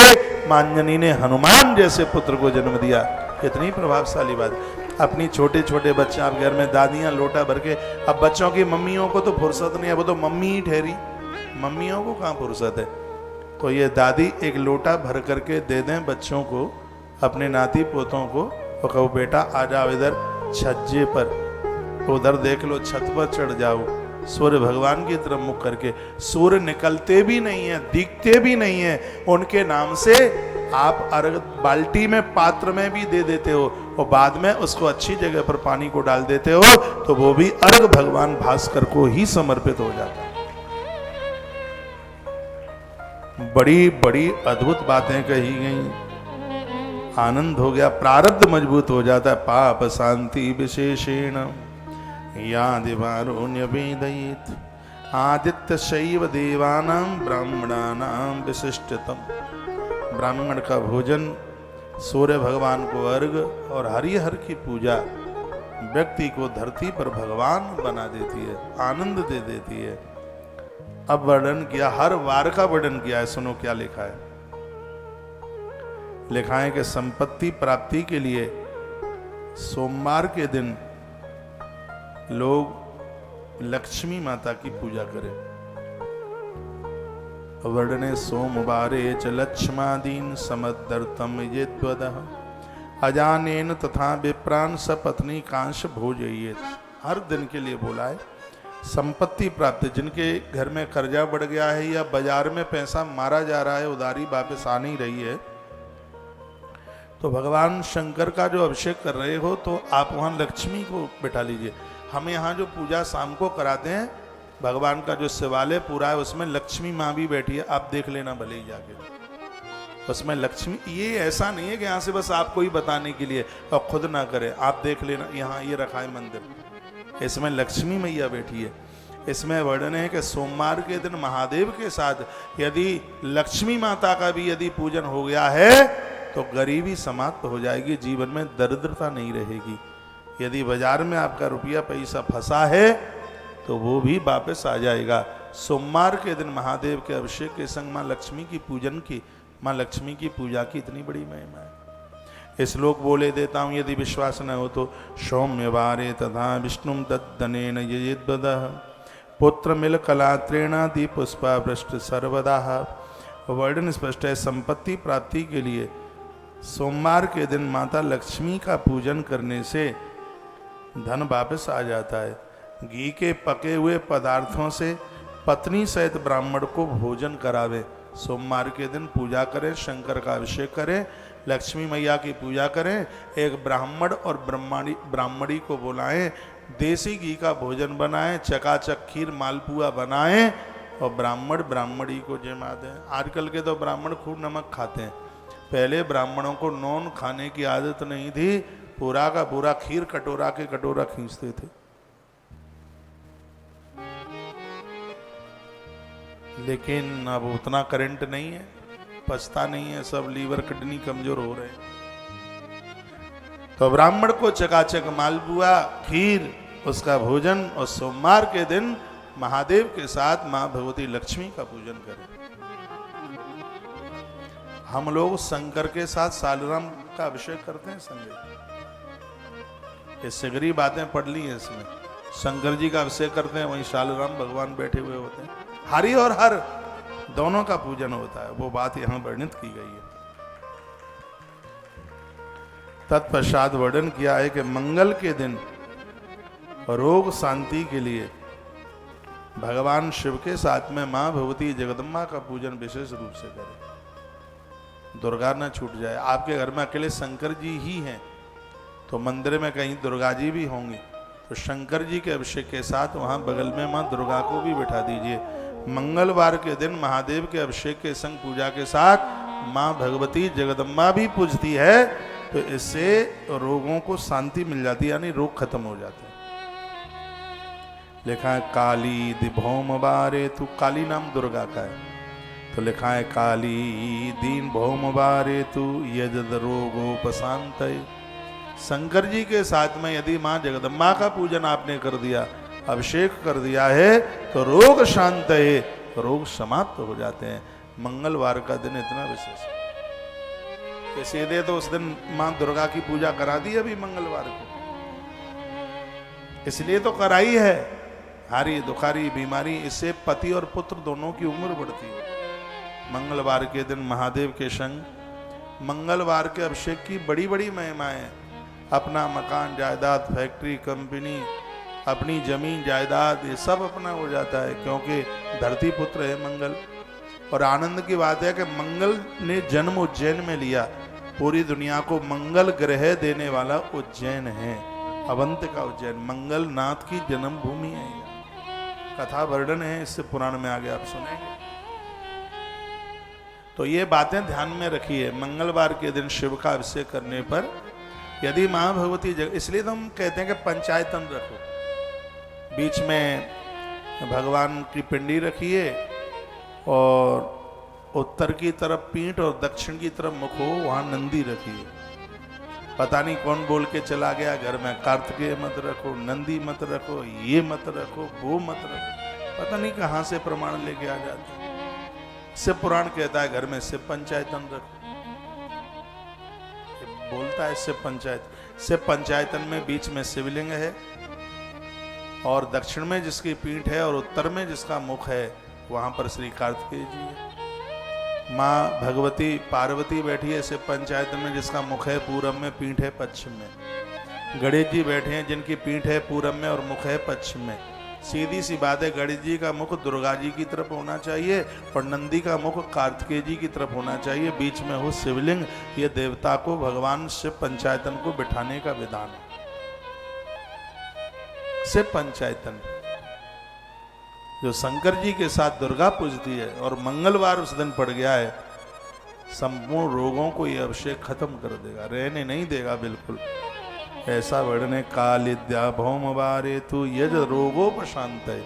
मां अंजनी ने हनुमान जैसे पुत्र को जन्म दिया। कितनी प्रभावशाली बात। अपनी छोटे छोटे बच्चे, आप घर में दादियां लोटा भर के, अब बच्चों की मम्मियों को तो फुर्सत नहीं है, वो तो मम्मी ही ठहरी, मम्मियों को कहाँ फुर्सत है। तो ये दादी एक लोटा भर करके दे दें बच्चों को, अपने नाती पोतों को, और कहो बेटा आ जाओ इधर छज्जे पर, उधर देख लो छत पर चढ़ जाओ, सूर्य भगवान की तरफ मुख करके। सूर्य निकलते भी नहीं है, दिखते भी नहीं है, उनके नाम से आप अर्घ बाल्टी में पात्र में भी दे देते हो, और बाद में उसको अच्छी जगह पर पानी को डाल देते हो, तो वो भी अर्घ भगवान भास्कर को ही समर्पित हो जाता है। बड़ी बड़ी अद्भुत बातें कही गई, आनंद हो गया, प्रारब्ध मजबूत हो जाता है। पाप शांति विशेषेण यादिवारुण्य वेदयेत आदित्य शैव देवानां ब्राह्मणानां विशिष्टतम। ब्राह्मण का भोजन, सूर्य भगवान को अर्घ और हरिहर की पूजा व्यक्ति को धरती पर भगवान बना देती है, आनंद दे देती है। अब वर्णन किया, हर वार का वर्णन किया है। सुनो क्या लिखा है। लिखा है कि संपत्ति प्राप्ति के लिए सोमवार के दिन लोग लक्ष्मी माता की पूजा करें। वर्णने सोमवारे च लक्ष्मादीन समदर्तम येद्वदः अजानेन तथा विप्रान सपत्नी कांश भोजयेत। हर दिन के लिए बोला है। संपत्ति प्राप्ति, जिनके घर में कर्जा बढ़ गया है या बाजार में पैसा मारा जा रहा है, उधारी वापस आ नहीं रही है, तो भगवान शंकर का जो अभिषेक कर रहे हो, तो आप वहां लक्ष्मी को बिठा लीजिए। हम यहाँ जो पूजा शाम को कराते हैं, भगवान का जो शिवालय पूरा है, उसमें लक्ष्मी माँ भी बैठी है, आप देख लेना भले ही जाके। उसमें लक्ष्मी, ये ऐसा नहीं है कि यहाँ से बस आपको ही बताने के लिए और खुद ना करें, आप देख लेना। यहाँ ये रखा है मंदिर, इसमें लक्ष्मी मैया बैठी है। इसमें वर्णन है कि सोमवार के दिन महादेव के साथ यदि लक्ष्मी माता का भी यदि पूजन हो गया है, तो गरीबी समाप्त हो जाएगी, जीवन में दरिद्रता नहीं रहेगी। यदि बाजार में आपका रुपया पैसा फंसा है, तो वो भी वापस आ जाएगा। सोमवार के दिन महादेव के अभिषेक के संग माँ लक्ष्मी की पूजन की, माँ लक्ष्मी की पूजा की इतनी बड़ी महिमा है। श्लोक बोले देता हूँ, यदि विश्वास न हो तो। सौम्यवारे तथा विष्णु तद्दनेन यजेद्वदः पुत्र मिल कलात्रेणादि पुष्पा भ्रष्ट सर्वदा। वर्णन स्पष्ट है। संपत्ति प्राप्ति के लिए सोमवार के दिन माता लक्ष्मी का पूजन करने से धन वापस आ जाता है। घी के पके हुए पदार्थों से पत्नी सहित ब्राह्मण को भोजन करावे। सोमवार के दिन पूजा करें, शंकर का अभिषेक करें, लक्ष्मी मैया की पूजा करें, एक ब्राह्मण और ब्राह्मणी को बुलाएं, देसी घी का भोजन बनाएं, चकाचक खीर मालपुआ बनाएं और ब्राह्मण ब्राह्मणी को जमा दें। आजकल के तो ब्राह्मण खूब नमक खाते हैं, पहले ब्राह्मणों को नॉन खाने की आदत नहीं थी, पूरा का पूरा खीर कटोरा के कटोरा खींचते थे। लेकिन अब उतना करंट नहीं है, पचता नहीं है, सब लीवर किडनी कमजोर हो रहे हैं। तो ब्राह्मण को चकाचक मालपुआ खीर उसका भोजन, और सोमवार के दिन महादेव के साथ मां भगवती लक्ष्मी का पूजन करें। हम लोग शंकर के साथ सालराम का अभिषेक करते हैं संजय, ये सिगरी बातें पढ़ ली हैं इसमें। शंकर जी का अभिषेक करते हैं, वहीं शालराम भगवान बैठे हुए होते हैं, हरि और हर दोनों का पूजन होता है, वो बात यहां वर्णित की गई है। तत्पश्चात वर्णन किया है कि मंगल के दिन रोग शांति के लिए भगवान शिव के साथ में मां भगवती जगदम्बा का पूजन विशेष रूप से करें, दुर्गा न छूट जाए। आपके घर में अकेले शंकर जी ही हैं तो मंदिर में कहीं दुर्गा जी भी होंगी, तो शंकर जी के अभिषेक के साथ वहां बगल में मां दुर्गा को भी बिठा दीजिए। मंगलवार के दिन महादेव के अभिषेक के संग पूजा के साथ मां भगवती जगदम्बा भी पूजती है, तो इससे रोगों को शांति मिल जाती है, यानी रोग खत्म हो जाते हैं। लिखा है काली दिभौम बारे तू, काली नाम दुर्गा का है, तो लिखा है काली दीन भौम बारे तू यजद रोगोपशांत। शंकर जी के साथ में यदि मां जगदम्बा का पूजन आपने कर दिया, अभिषेक कर दिया है, तो रोग शांत है, रोग समाप्त हो जाते हैं। मंगलवार का दिन इतना विशेष है, सीधे तो उस दिन मां दुर्गा की पूजा करा दी अभी मंगलवार को, इसलिए तो कराई है। हारी दुखारी बीमारी, इससे पति और पुत्र दोनों की उम्र बढ़ती है। मंगलवार के दिन महादेव के संग मंगलवार के अभिषेक की बड़ी बड़ी महिमाएं। अपना मकान जायदाद फैक्ट्री कंपनी अपनी जमीन जायदाद ये सब अपना हो जाता है, क्योंकि धरती पुत्र है मंगल। और आनंद की बात है कि मंगल ने जन्म उज्जैन में लिया, पूरी दुनिया को मंगल ग्रह देने वाला उज्जैन है, अवंतिका उज्जैन मंगल नाथ की जन्मभूमि है। कथा वर्णन है, इससे पुराण में आगे आप सुनेंगे। तो ये बातें ध्यान में रखिए। मंगलवार के दिन शिव का अभिषेक करने पर यदि मां भगवती इसलिए तो हम कहते हैं कि पंचायतन रखो, बीच में भगवान की पिंडी रखिए और उत्तर की तरफ पीठ और दक्षिण की तरफ मुख हो, वहां नंदी रखिए। पता नहीं कौन बोल के चला गया घर में, कार्तिकेय मत रखो, नंदी मत रखो, ये मत रखो, वो मत रखो, पता नहीं कहां से प्रमाण लेके आ जाते हैं। शिव पुराण कहता है घर में शिव पंचायतन रखो, बोलता है शिव पंचायत। शिव पंचायतन में बीच में शिवलिंग है, और दक्षिण में जिसकी पीठ है और उत्तर में जिसका मुख है वहां पर श्री कार्तिकेय जी है। माँ भगवती पार्वती बैठी है शिव पंचायतन में, जिसका मुख है पूरब में, पीठ है पश्चिम में। गणेश जी बैठे हैं जिनकी पीठ है पूरब में और मुख है पश्चिम में। सीधी सी बात है, गणेश जी का मुख दुर्गा जी की तरफ होना चाहिए और नंदी का मुख कार्तिकेय जी की तरफ होना चाहिए, बीच में हो शिवलिंग। ये देवता को भगवान शिव पंचायतन को बिठाने का विधान है। शिव पंचायतन जो शंकर जी के साथ दुर्गा पूजती है और मंगलवार उस दिन पड़ गया है, संपूर्ण रोगों को यह अभिषेक खत्म कर देगा, रहने नहीं देगा बिल्कुल। ऐसा वर्णन है कालिद्या भौम बारे तू यज रोगोपशांत है,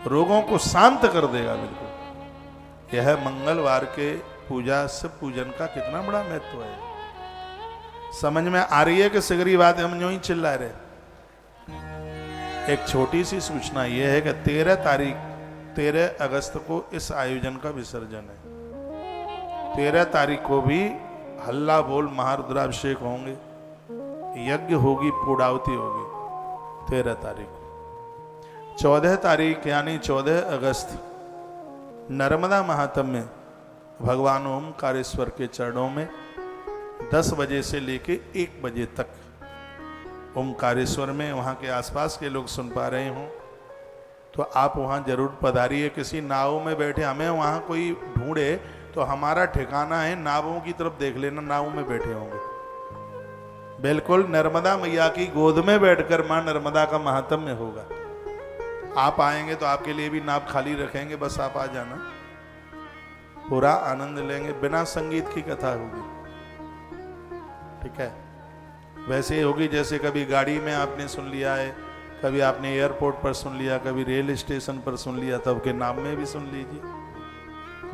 रोगों को शांत कर देगा बिल्कुल। यह मंगलवार के पूजा शिव पूजन का कितना बड़ा महत्व है, समझ में आ रही है कि सिगरी बात हम यूं ही चिल्ला रहे। एक छोटी सी सूचना यह है कि 13 अगस्त को इस आयोजन का विसर्जन है। 13 तारीख को भी हल्ला बोल महारुद्राभिषेक होंगे, यज्ञ होगी, पूर्णाहुति होगी 13 तारीख को। 14 तारीख यानी 14 अगस्त नर्मदा महात्म्य भगवान ओमकारेश्वर के चरणों में 10 बजे से लेके 1 बजे तक ओमकारेश्वर में, वहाँ के आसपास के लोग सुन पा रहे हों तो आप वहाँ जरूर पधारिए। किसी नाव में बैठे हमें वहाँ कोई ढूंढे तो हमारा ठिकाना है नावों की तरफ देख लेना, नाव में बैठे होंगे। बिल्कुल नर्मदा मैया की गोद में बैठकर माँ नर्मदा का महात्म्य होगा। आप आएंगे तो आपके लिए भी नाव खाली रखेंगे, बस आप आ जाना, पूरा आनंद लेंगे। बिना संगीत की कथा होगी, ठीक है। वैसे ही होगी जैसे कभी गाड़ी में आपने सुन लिया है, कभी आपने एयरपोर्ट पर सुन लिया, कभी रेल स्टेशन पर सुन लिया, तब के नाम में भी सुन लीजिए।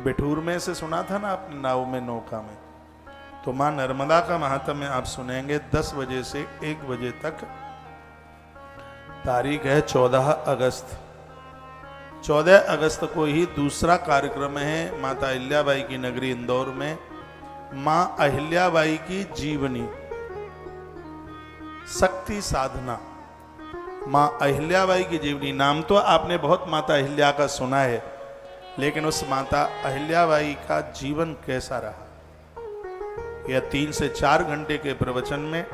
बिठूर में से सुना था ना आपने, नाव में नौका में, तो मां नर्मदा का महात्म्य आप सुनेंगे 10 बजे से 1 बजे तक। तारीख है 14 अगस्त। 14 अगस्त को ही दूसरा कार्यक्रम है माता अहिल्याबाई की नगरी इंदौर में, मां अहिल्याबाई की जीवनी शक्ति साधना। मां अहिल्याबाई की जीवनी, नाम तो आपने बहुत माता अहिल्या का सुना है, लेकिन उस माता अहिल्याबाई का जीवन कैसा रहा, यह 3 से 4 घंटे के प्रवचन में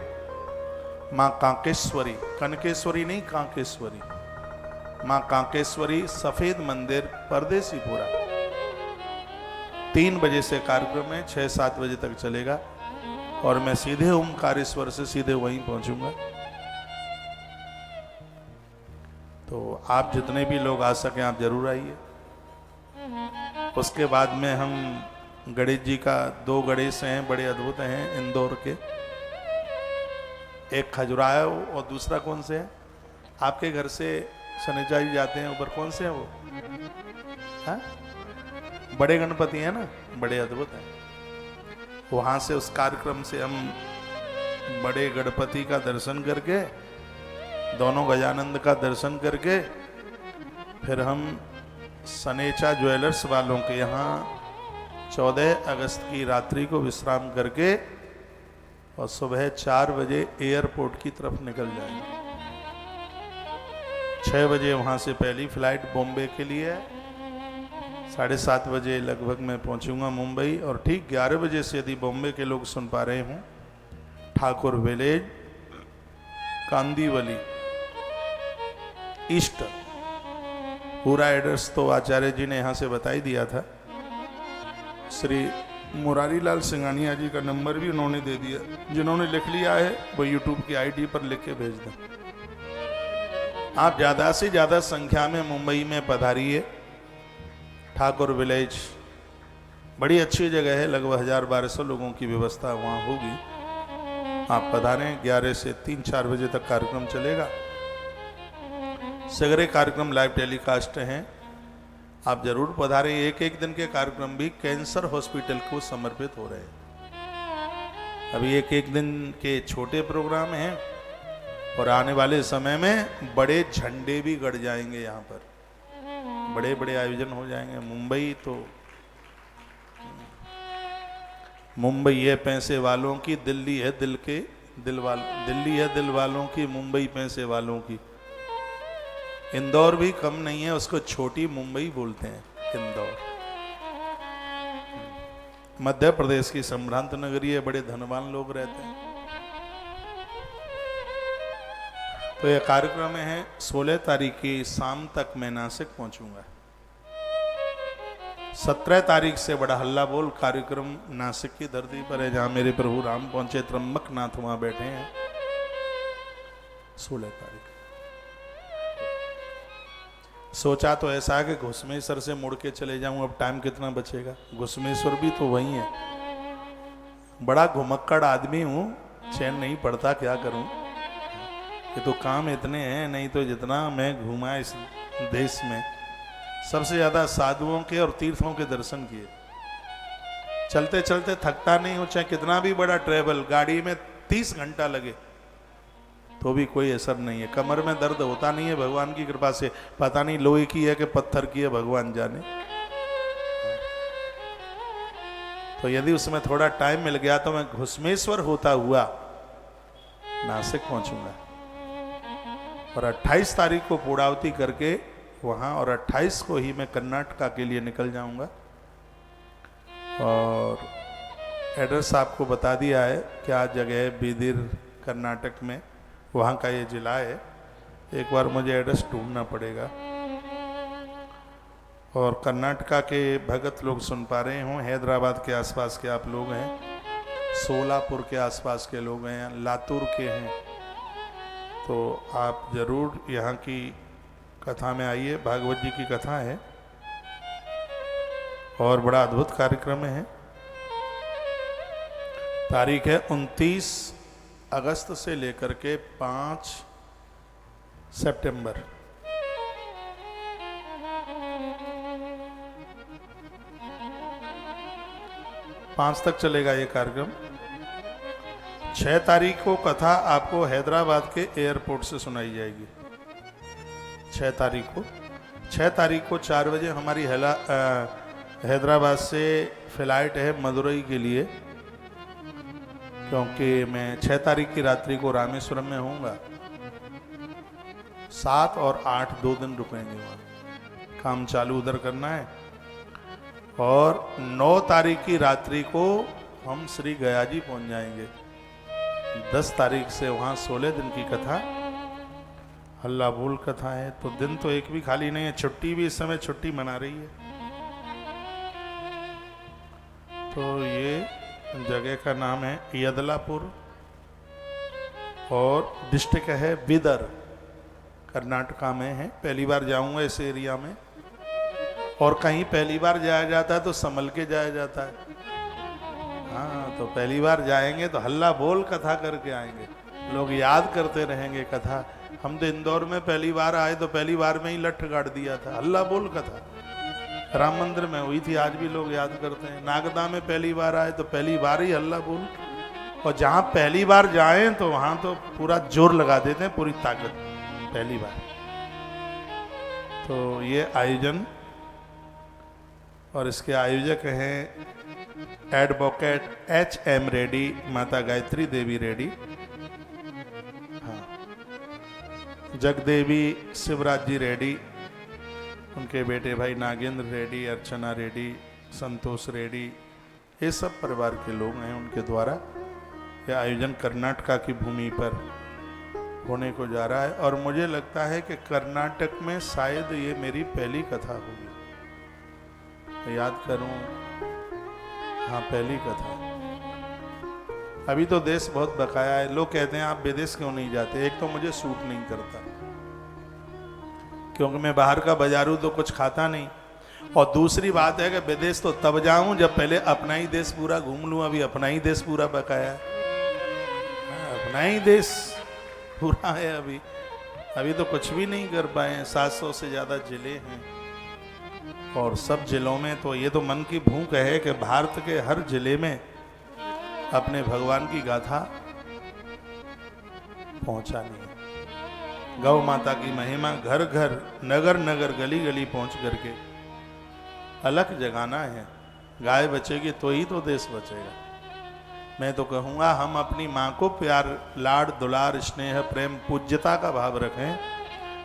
मां कांकेश्वरी, कनकेश्वरी नहीं कांकेश्वरी, मां कांकेश्वरी सफेद मंदिर परदेसीपुरा, 3 बजे से कार्यक्रम है, 6-7 बजे तक चलेगा और मैं सीधे ओमकारेश्वर से सीधे वहीं पहुंचूंगा। तो आप जितने भी लोग आ सकें आप जरूर आइए। उसके बाद में हम गणेश जी का 2 गणेश हैं, बड़े अद्भुत हैं इंदौर के, एक खजुराहो और दूसरा कौन से है, आपके घर से शनिचा जी जाते हैं ऊपर, कौन से हैं वो? हाँ? बड़े गणपति हैं ना, बड़े अद्भुत हैं। वहां से उस कार्यक्रम से हम बड़े गणपति का दर्शन करके, दोनों गजानंद का दर्शन करके, फिर हम सनेचा ज्वेलर्स वालों के यहाँ 14 अगस्त की रात्रि को विश्राम करके और सुबह 4 बजे एयरपोर्ट की तरफ निकल जाएंगे। 6 बजे वहाँ से पहली फ्लाइट बॉम्बे के लिए है, 7:30 बजे लगभग मैं पहुँचूंगा मुंबई, और ठीक 11 बजे से यदि बॉम्बे के लोग सुन पा रहे हों, ठाकुर विलेज कांदीवली ईस्ट, पूरा एड्रेस तो आचार्य जी ने यहाँ से बता ही दिया था। श्री मुरारी लाल सिंघानिया जी का नंबर भी उन्होंने दे दिया, जिन्होंने लिख लिया है वो यूट्यूब की आईडी पर लिख के भेज दें। आप ज़्यादा से ज़्यादा संख्या में मुंबई में पधारिए। ठाकुर विलेज बड़ी अच्छी जगह है, लगभग 1000-1200 लोगों की व्यवस्था वहाँ होगी। आप पधारें, 11 से 3-4 बजे तक कार्यक्रम चलेगा। सगरे कार्यक्रम लाइव टेलीकास्ट हैं, आप जरूर पधारें। एक दिन के कार्यक्रम भी कैंसर हॉस्पिटल को समर्पित हो रहे हैं। अभी एक दिन के छोटे प्रोग्राम हैं और आने वाले समय में बड़े झंडे भी गड़ जाएंगे, यहाँ पर बड़े बड़े आयोजन हो जाएंगे। मुंबई है पैसे वालों की, दिल्ली है दिल्ली है दिल वालों की, मुंबई पैसे वालों की। इंदौर भी कम नहीं है, उसको छोटी मुंबई बोलते हैं इंदौर। मध्य प्रदेश की संभ्रांत नगरी है, बड़े धनवान लोग रहते हैं। तो यह कार्यक्रम है 16 तारीख की शाम तक मैं नासिक पहुंचूंगा। 17 तारीख से बड़ा हल्ला बोल कार्यक्रम नासिक की धरती पर है, जहां मेरे प्रभु राम पहुंचे, त्र्यंबकनाथ वहां बैठे हैं। 16 तारीख सोचा तो ऐसा है कि घुसमेश्वर से मुड़ के चले जाऊं, अब टाइम कितना बचेगा। घुसमेश्वर भी तो वही है। बड़ा घुमक्कड़ आदमी हूं, चैन नहीं पड़ता, क्या करूं। ये तो काम इतने हैं, नहीं तो जितना मैं घूमा इस देश में, सबसे ज्यादा साधुओं के और तीर्थों के दर्शन किए। चलते चलते थकता नहीं हूं, चाहे कितना भी बड़ा ट्रेवल, गाड़ी में 30 घंटा लगे तो भी कोई असर नहीं है। कमर में दर्द होता नहीं है भगवान की कृपा से, पता नहीं लोहे की है कि पत्थर की है, भगवान जाने। तो यदि उसमें थोड़ा टाइम मिल गया तो मैं घुसमेश्वर होता हुआ नासिक पहुंचूंगा और 28 तारीख को पूर्णावती करके वहां, और 28 को ही मैं कर्नाटका के लिए निकल जाऊंगा। और एड्रेस आपको बता दिया है, क्या जगह है, बीदर कर्नाटक में, वहाँ का ये जिला है। एक बार मुझे एड्रेस ढूंढना पड़ेगा। और कर्नाटका के भगत लोग सुन पा रहे हों, हैदराबाद के आसपास के आप लोग हैं, सोलापुर के आसपास के लोग हैं, लातूर के हैं, तो आप जरूर यहाँ की कथा में आइए। भागवत जी की कथा है और बड़ा अद्भुत कार्यक्रम है। तारीख है 29 अगस्त से लेकर के 5 सितंबर। पाँच तक चलेगा ये कार्यक्रम। 6 तारीख को कथा आपको हैदराबाद के एयरपोर्ट से सुनाई जाएगी। 6 तारीख को 4 बजे हमारी हैदराबाद से फ्लाइट है मदुरई के लिए, क्योंकि मैं 6 तारीख की रात्रि को रामेश्वरम में होऊंगा। 7 और 8 2 दिन रुकेंगे वहाँ, काम चालू उधर करना है। और 9 तारीख की रात्रि को हम श्री गया जी पहुँच जाएंगे। 10 तारीख से वहाँ 16 दिन की कथा, हल्ला बोल कथा है, तो दिन तो एक भी खाली नहीं है। छुट्टी भी इस समय छुट्टी मना रही है। तो ये जगह का नाम है यदलापुर और डिस्ट्रिक्ट है बीदर, कर्नाटका में है। पहली बार जाऊंगा इस एरिया में, और कहीं पहली बार जाया जाता है तो संभल के जाया जाता है। हाँ, तो पहली बार जाएंगे तो हल्ला बोल कथा करके आएंगे, लोग याद करते रहेंगे कथा। हम तो इंदौर में पहली बार आए तो पहली बार में ही लठ गाड़ दिया था, हल्ला बोल कथा राम मंदिर में हुई थी, आज भी लोग याद करते हैं। नागदा में पहली बार आए तो पहली बार ही हल्ला बोल, और जहाँ पहली बार जाएं तो वहाँ तो पूरा जोर लगा देते हैं, पूरी ताकत पहली बार। तो ये आयोजन, और इसके आयोजक हैं एडवोकेट HM रेड्डी, माता गायत्री देवी रेड्डी, हाँ, जगदेवी शिवराज जी रेड्डी, उनके बेटे भाई नागेंद्र रेड्डी, अर्चना रेड्डी, संतोष रेड्डी, ये सब परिवार के लोग हैं। उनके द्वारा यह आयोजन कर्नाटका की भूमि पर होने को जा रहा है। और मुझे लगता है कि कर्नाटक में शायद ये मेरी पहली कथा होगी, याद करूं, हाँ पहली कथा। अभी तो देश बहुत बकाया है। लोग कहते हैं आप विदेश क्यों नहीं जाते? एक तो मुझे सूट नहीं करता, क्योंकि मैं बाहर का बाजारू तो कुछ खाता नहीं, और दूसरी बात है कि विदेश तो तब जाऊं जब पहले अपना ही देश पूरा घूम लूं। अभी अपना ही देश पूरा बकाया है, अपना ही देश पूरा है। अभी तो कुछ भी नहीं कर पाए हैं। 700 से ज्यादा जिले हैं, और सब जिलों में तो ये तो मन की भूख है कि भारत के हर जिले में अपने भगवान की गाथा पहुंचानी है। गौ माता की महिमा घर घर, नगर नगर, गली गली पहुंच करके अलग जगाना है। गाय बचेगी तो ही तो देश बचेगा। मैं तो कहूँगा हम अपनी माँ को प्यार, लाड, दुलार, स्नेह, प्रेम, पूज्यता का भाव रखें,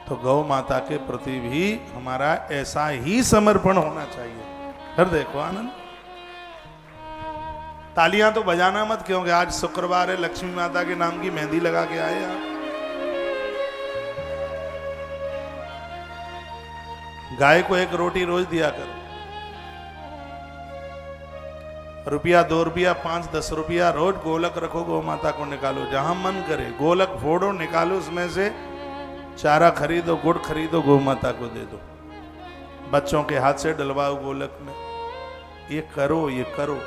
तो गौ माता के प्रति भी हमारा ऐसा ही समर्पण होना चाहिए। फिर देखो आनंद, तालियां तो बजाना मत, क्योंकि आज शुक्रवार है, लक्ष्मी माता के नाम की मेहंदी लगा के आए आप। गाय को 1 रोटी रोज दिया करो। रुपया, 2 रुपया, 5, 10 रुपया रोज गोलक रखो, गौ माता को निकालो, जहां मन करे गोलक फोड़ो, निकालो, उसमें से चारा खरीदो, गुड़ खरीदो, गौ माता को दे दो, बच्चों के हाथ से डलवाओ गोलक में। ये करो, ये करो।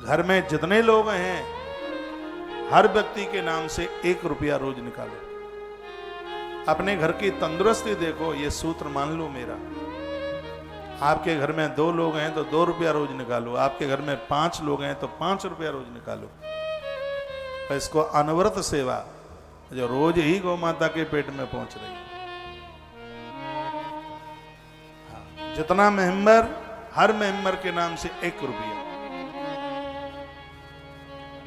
घर में जितने लोग हैं हर व्यक्ति के नाम से 1 रुपया रोज निकालो। अपने घर की तंदुरुस्ती देखो, ये सूत्र मान लो मेरा। आपके घर में 2 लोग हैं तो 2 रुपया रोज निकालो, आपके घर में 5 लोग हैं तो 5 रुपया रोज निकालो। तो इसको अनवरत सेवा, जो रोज ही गौ माता के पेट में पहुंच रही है। जितना मेंबर, हर मेंबर के नाम से 1 रुपया।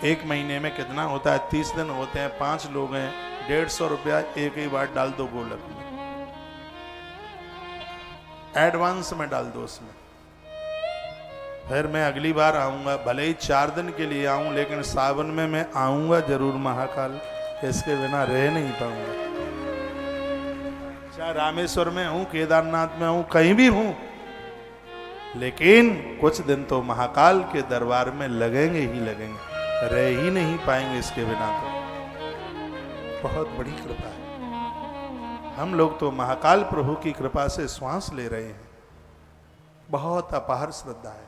1 महीने में कितना होता है? 30 दिन होते हैं, 5 लोग हैं, 150 रुपया एक ही बार डाल दो गोलक में, एडवांस में डाल दो उसमें। फिर मैं अगली बार आऊंगा, भले ही 4 दिन के लिए आऊं, लेकिन सावन में मैं आऊंगा जरूर महाकाल, इसके बिना रह नहीं पाऊंगा। चाहे रामेश्वर में हूं, केदारनाथ में हूं, कहीं भी हूं, लेकिन कुछ दिन तो महाकाल के दरबार में लगेंगे ही लगेंगे, रह ही नहीं पाएंगे इसके बिना। तो बहुत बड़ी कृपा है। हम लोग तो महाकाल प्रभु की कृपा से श्वास ले रहे हैं। बहुत अपार श्रद्धा है।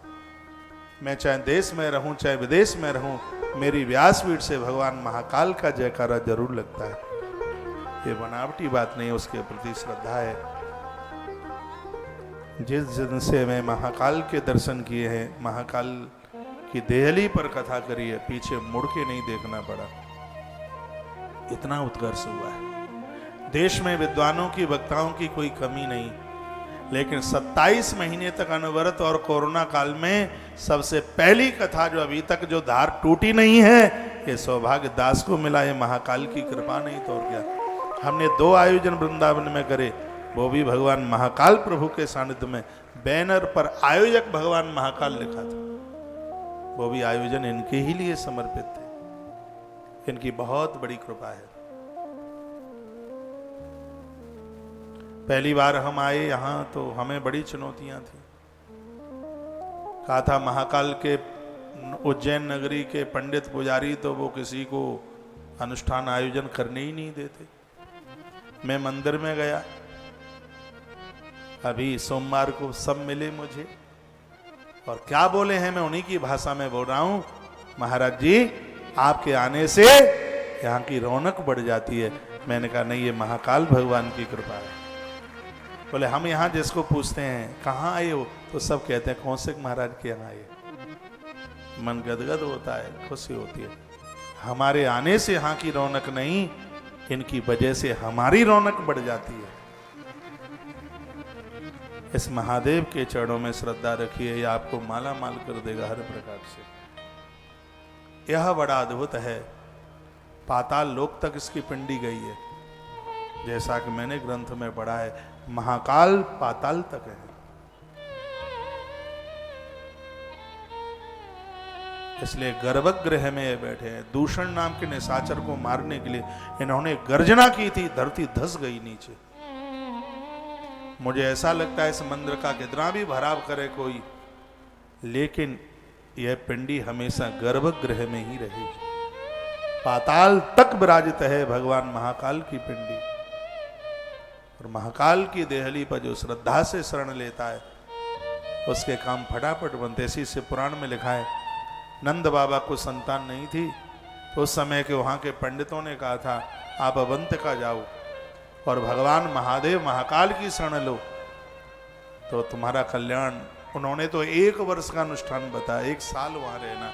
मैं चाहे देश में रहूं, चाहे विदेश में रहूं, मेरी व्यासपीठ से भगवान महाकाल का जयकारा जरूर लगता है। ये बनावटी बात नहीं, उसके प्रति श्रद्धा है। जिस दिन से मैं महाकाल के दर्शन किए हैं, महाकाल कि देहली पर कथा करी है, पीछे मुड़ के नहीं देखना पड़ा। इतना उत्कर्ष हुआ है। देश में विद्वानों की, वक्ताओं की कोई कमी नहीं, लेकिन 27 महीने तक अनवरत और कोरोना काल में सबसे पहली कथा जो अभी तक जो धार टूटी नहीं है, ये सौभाग्य दास को मिला। ये महाकाल की कृपा नहीं तो और क्या। हमने 2 आयोजन वृंदावन में करे, वो भी भगवान महाकाल प्रभु के सानिध्य में। बैनर पर आयोजक भगवान महाकाल लिखा था, वो भी आयोजन इनके ही लिए समर्पित थे। इनकी बहुत बड़ी कृपा है। पहली बार हम आए यहाँ तो हमें बड़ी चुनौतियां थी। कहा था महाकाल के उज्जैन नगरी के पंडित पुजारी तो वो किसी को अनुष्ठान आयोजन करने ही नहीं देते। मैं मंदिर में गया, अभी सोमवार को सब मिले मुझे, और क्या बोले हैं मैं उन्हीं की भाषा में बोल रहा हूं। महाराज जी, आपके आने से यहाँ की रौनक बढ़ जाती है। मैंने कहा नहीं, ये महाकाल भगवान की कृपा है। बोले हम यहाँ जिसको पूछते हैं कहाँ आए हो, तो सब कहते हैं कौशिक महाराज के यहाँ आए। मन गदगद होता है, खुशी होती है। हमारे आने से यहाँ की रौनक नहीं, इनकी वजह से हमारी रौनक बढ़ जाती है। इस महादेव के चरणों में श्रद्धा रखिए, यह आपको माला माल कर देगा हर प्रकार से। यह बड़ा अद्भुत है। पाताल लोक तक इसकी पिंडी गई है, जैसा कि मैंने ग्रंथ में पढ़ा है। महाकाल पाताल तक है। इसलिए गर्भगृह में ये बैठे हैं। दूषण नाम के निशाचर को मारने के लिए इन्होंने गर्जना की थी, धरती धस गई नीचे। मुझे ऐसा लगता है इस मंदिर का कितना भी भराव करे कोई, लेकिन यह पिंडी हमेशा गर्भगृह में ही रहेगी। पाताल तक विराजित है भगवान महाकाल की पिंडी। और महाकाल की देहली पर जो श्रद्धा से शरण लेता है, उसके काम फटाफट बनते। इसी से पुराण में लिखा है, नंद बाबा को संतान नहीं थी, तो उस समय के वहाँ के पंडितों ने कहा था आप अवंतिका जाओ और भगवान महादेव महाकाल की शरण लो तो तुम्हारा कल्याण। उन्होंने तो 1 वर्ष का अनुष्ठान बताया, 1 साल वहाँ रहना।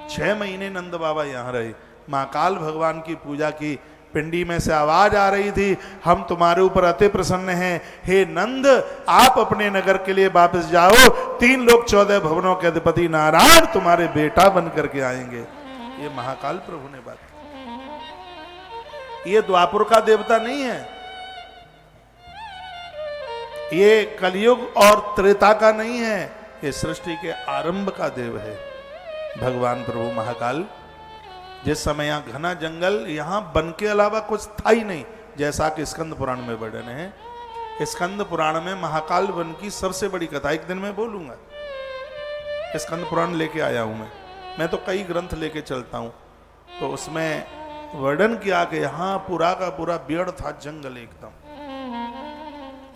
6 महीने नंद बाबा यहाँ रहे, महाकाल भगवान की पूजा की। पिंडी में से आवाज आ रही थी, हम तुम्हारे ऊपर अति प्रसन्न हैं, हे नंद आप अपने नगर के लिए वापस जाओ। 3 लोक 14 भवनों के अधिपति नारायण तुम्हारे बेटा बन करके आएंगे। ये महाकाल प्रभु ने बात की। ये द्वापुर का देवता नहीं है, ये कलयुग और त्रेता का नहीं है, ये सृष्टि के आरंभ का देव है भगवान प्रभु महाकाल। जिस समय यहाँ घना जंगल, यहाँ वन के अलावा कुछ था ही नहीं, जैसा कि स्कंद पुराण में वर्णन है। स्कंद पुराण में महाकाल वन की सबसे बड़ी कथा एक दिन मैं बोलूंगा। स्कंद पुराण लेके आया हूं मैं तो कई ग्रंथ लेके चलता हूं, तो उसमें वर्णन किया कि यहाँ पूरा का पूरा पेड़ था, जंगल एकदम।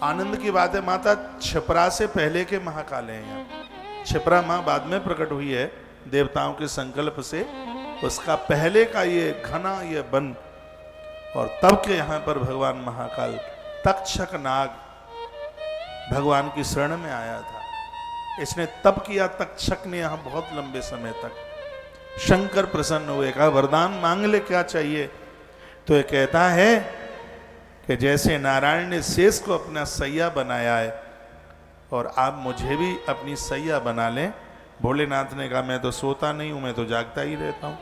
आनंद की बात है, माता छिपरा से पहले के महाकाल हैं यहाँ। छिपरा माँ बाद में प्रकट हुई है देवताओं के संकल्प से, उसका पहले का ये घना ये वन। और तब के यहाँ पर भगवान महाकाल तक्षक नाग भगवान की शरण में आया था। इसने तप किया, तक्षक ने यहाँ बहुत लंबे समय तक। शंकर प्रसन्न हुए, कहा वरदान मांग ले, क्या चाहिए। तो ये कहता है कि जैसे नारायण ने शेष को अपना सैया बनाया है, और आप मुझे भी अपनी सैया बना लें। भोलेनाथ ने कहा मैं तो सोता नहीं हूं, मैं तो जागता ही रहता हूं।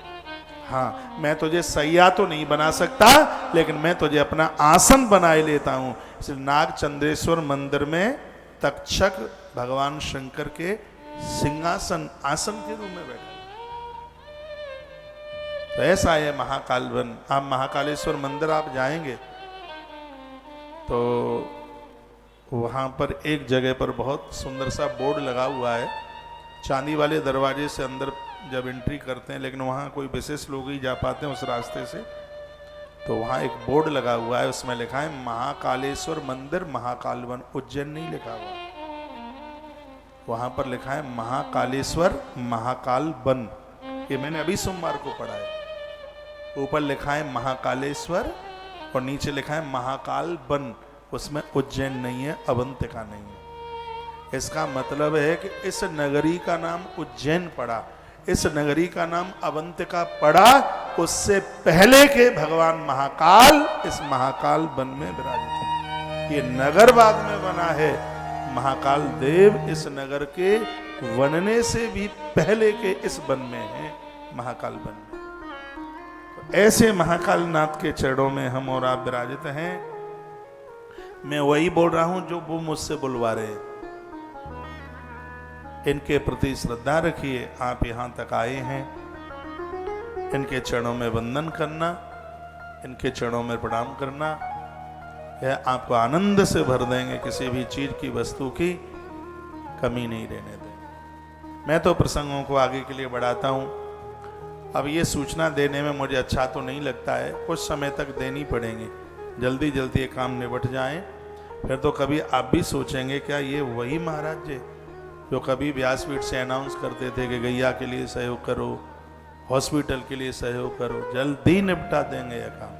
हाँ, मैं तुझे सैया तो नहीं बना सकता, लेकिन मैं तुझे अपना आसन बनाए लेता हूं। इसलिए नाग चंद्रेश्वर मंदिर में तक्षक भगवान शंकर के सिंहासन आसन के रूप में बैठा। तो ऐसा है महाकाल वन। आप महाकालेश्वर मंदिर आप जाएंगे तो वहां पर एक जगह पर बहुत सुंदर सा बोर्ड लगा हुआ है। चांदी वाले दरवाजे से अंदर जब एंट्री करते हैं, लेकिन वहाँ कोई विशेष लोग ही जा पाते हैं उस रास्ते से, तो वहाँ एक बोर्ड लगा हुआ है, उसमें लिखा है महाकालेश्वर मंदिर महाकाल वन। उज्जैन नहीं लिखा हुआ, वहाँ पर लिखा है महाकालेश्वर महाकाल वन। ये मैंने अभी सोमवार को पढ़ा है। ऊपर लिखा है महाकालेश्वर और नीचे लिखा है महाकाल वन। उसमें उज्जैन नहीं है, अवंतिका नहीं है। इसका मतलब है कि इस नगरी का नाम उज्जैन पड़ा, इस नगरी का नाम अवंतिका पड़ा, उससे पहले के भगवान महाकाल इस महाकाल वन में विराजित है। ये नगर बाद में बना है, महाकाल देव इस नगर के बनने से भी पहले के इस वन में है, महाकाल वन में। तो ऐसे महाकाल नाथ के चरणों में हम और आप विराजित हैं। मैं वही बोल रहा हूं जो वो मुझसे बुलवा रहे हैं। इनके प्रति श्रद्धा रखिए। आप यहां तक आए हैं, इनके चरणों में वंदन करना, इनके चरणों में प्रणाम करना, यह आपको आनंद से भर देंगे। किसी भी चीज की, वस्तु की कमी नहीं रहने देंगे। मैं तो प्रसंगों को आगे के लिए बढ़ाता हूं। अब ये सूचना देने में मुझे अच्छा तो नहीं लगता है, कुछ समय तक देनी पड़ेंगी। जल्दी जल्दी ये काम निपट जाएं, फिर तो कभी आप भी सोचेंगे क्या ये वही महाराज जी जो कभी व्यासपीठ से अनाउंस करते थे कि गैया के लिए सहयोग करो, हॉस्पिटल के लिए सहयोग करो। जल्दी निपटा देंगे यह काम,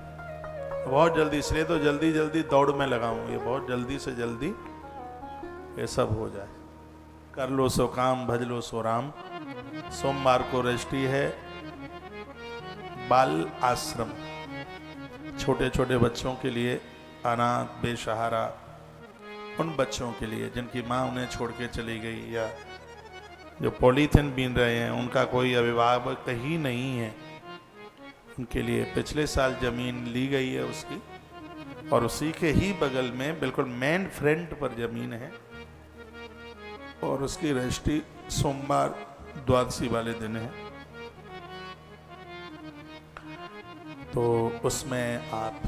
बहुत जल्दी। इसलिए तो जल्दी जल्दी दौड़ में लगाऊं, ये बहुत जल्दी से जल्दी ये सब हो जाए। कर लो सो काम, भज लो सो राम। सोमवार को रजिस्ट्री है बाल आश्रम, छोटे छोटे बच्चों के लिए, अनाथ बेसहारा उन बच्चों के लिए जिनकी माँ उन्हें छोड़ के चली गई, या जो पॉलीथिन बीन रहे हैं, उनका कोई अभिभावक ही नहीं है, उनके लिए पिछले साल जमीन ली गई है उसकी, और उसी के ही बगल में बिल्कुल मेन फ्रंट पर जमीन है, और उसकी रजिस्ट्री सोमवार द्वादशी वाले दिन है। तो उसमें आप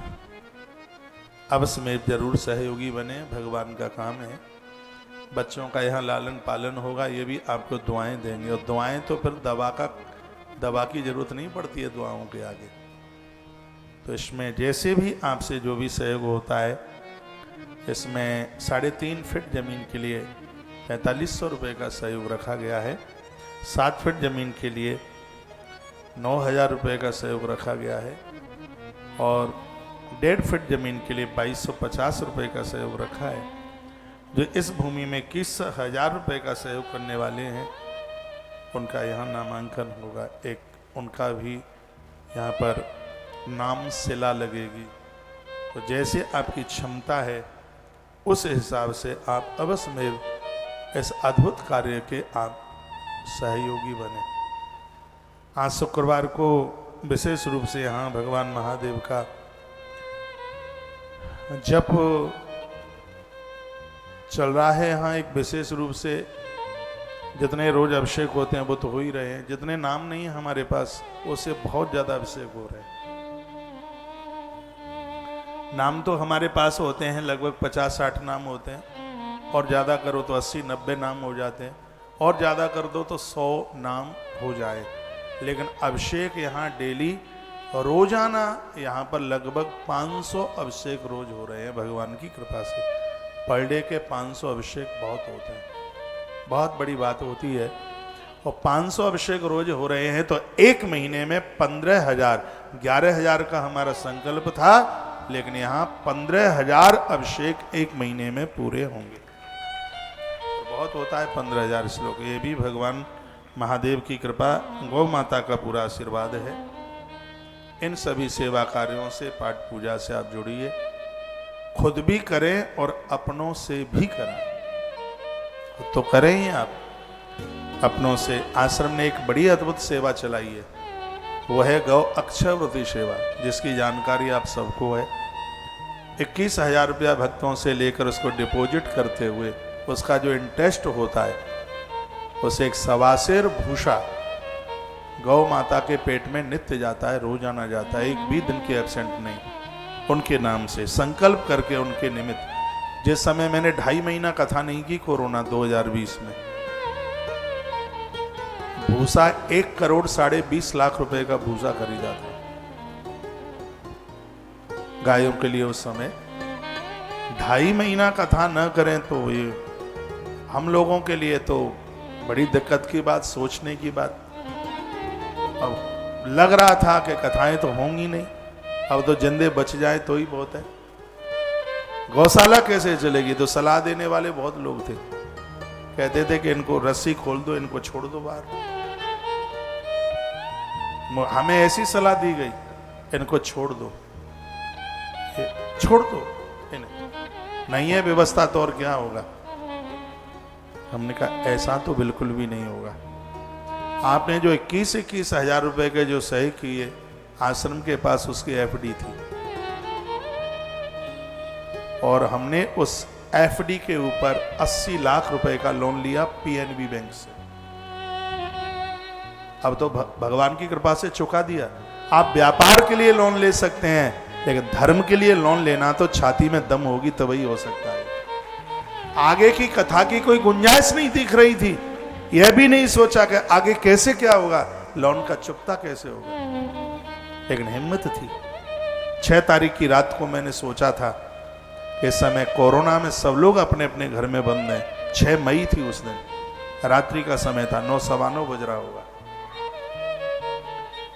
अवश्य में जरूर सहयोगी बने। भगवान का काम है, बच्चों का यहाँ लालन पालन होगा, ये भी आपको दुआएं देंगे। और दुआएं तो फिर दवा की जरूरत नहीं पड़ती है दुआओं के आगे। तो इसमें जैसे भी आपसे जो भी सहयोग होता है, इसमें 3.5 फीट जमीन के लिए 4500 रुपये का सहयोग रखा गया है। 7 फीट जमीन के लिए 9000 रुपये का सहयोग रखा गया है, और 1.5 फीट जमीन के लिए 2250 रुपये का सहयोग रखा है। जो इस भूमि में 21,000 रुपये का सहयोग करने वाले हैं, उनका यहाँ नामांकन होगा। एक उनका भी यहाँ पर नाम शिला लगेगी। तो जैसे आपकी क्षमता है उस हिसाब से आप अवश्य में इस अद्भुत कार्य के आप सहयोगी बने। आज शुक्रवार को विशेष रूप से यहाँ भगवान महादेव का जप चल रहा है। यहाँ एक विशेष रूप से जितने रोज अभिषेक होते हैं वो तो हो ही रहे हैं, जितने नाम नहीं है हमारे पास उससे बहुत ज्यादा अभिषेक हो रहे हैं। नाम तो हमारे पास होते हैं लगभग 50-60 नाम होते हैं, और ज़्यादा करो तो 80-90 नाम हो जाते हैं, और ज़्यादा कर दो तो 100 नाम हो जाए। लेकिन अभिषेक यहाँ डेली रोजाना यहाँ पर लगभग 500 अभिषेक रोज हो रहे हैं भगवान की कृपा से। पर डे के 500 अभिषेक बहुत होते हैं, बहुत बड़ी बात होती है। और 500 अभिषेक रोज हो रहे हैं तो एक महीने में 15,000, 11,000 का हमारा संकल्प था, लेकिन यहाँ 15,000 अभिषेक एक महीने में पूरे होंगे। तो बहुत होता है 15,000 श्लोक। ये भी भगवान महादेव की कृपा, गौ माता का पूरा आशीर्वाद है। इन सभी सेवा कार्यों से, पाठ पूजा से आप जुड़िए, खुद भी करें और अपनों से भी करें। तो करें ही आप अपनों से। आश्रम ने एक बड़ी अद्भुत सेवा चलाई है, वो है गौ अक्षयवृत्ति सेवा, जिसकी जानकारी आप सबको है। 21,000 रुपया भक्तों से लेकर उसको डिपॉजिट करते हुए उसका जो इंटरेस्ट होता है, उसे एक सवासेर भूषा गौ माता के पेट में नित्य जाता है, रोजाना जाता है, एक भी दिन की एब्सेंट नहीं। उनके नाम से संकल्प करके, उनके निमित्त। जिस समय मैंने 2.5 महीना कथा नहीं की कोरोना 2020 में, भूसा 1 करोड़ 20.5 लाख रुपए का भूसा खरीदा था गायों के लिए। उस समय 2.5 महीना कथा न करें तो ये हम लोगों के लिए तो बड़ी दिक्कत की बात, सोचने की बात। अब लग रहा था कि कथाएं तो होंगी नहीं, अब तो जिंदे बच जाए तो ही बहुत है। गौशाला कैसे चलेगी? तो सलाह देने वाले बहुत लोग थे, कहते थे कि इनको रस्सी खोल दो, इनको छोड़ दो बाहर। हमें ऐसी सलाह दी गई, इनको छोड़ दो, छोड़ दो इन्हें, नहीं है व्यवस्था तो और क्या होगा। हमने कहा ऐसा तो बिल्कुल भी नहीं होगा। आपने जो 21 हजार रुपए के जो सही किए, आश्रम के पास उसकी एफडी थी और हमने उस एफडी के ऊपर 80 लाख रुपए का लोन लिया पीएनबी बैंक से। अब तो भगवान की कृपा से चुका दिया। आप व्यापार के लिए लोन ले सकते हैं, लेकिन धर्म के लिए लोन लेना तो छाती में दम होगी तभी हो सकता है। आगे की कथा की कोई गुंजाइश नहीं दिख रही थी, यह भी नहीं सोचा कि आगे कैसे क्या होगा, लोन का चुकता कैसे होगा, लेकिन हिम्मत थी। 6 तारीख की रात को मैंने सोचा था कि इस समय कोरोना में सब लोग अपने अपने घर में बंद हैं। 6 मई थी उस दिन, रात्रि का समय था, 9 सवा 9 बज रहा होगा।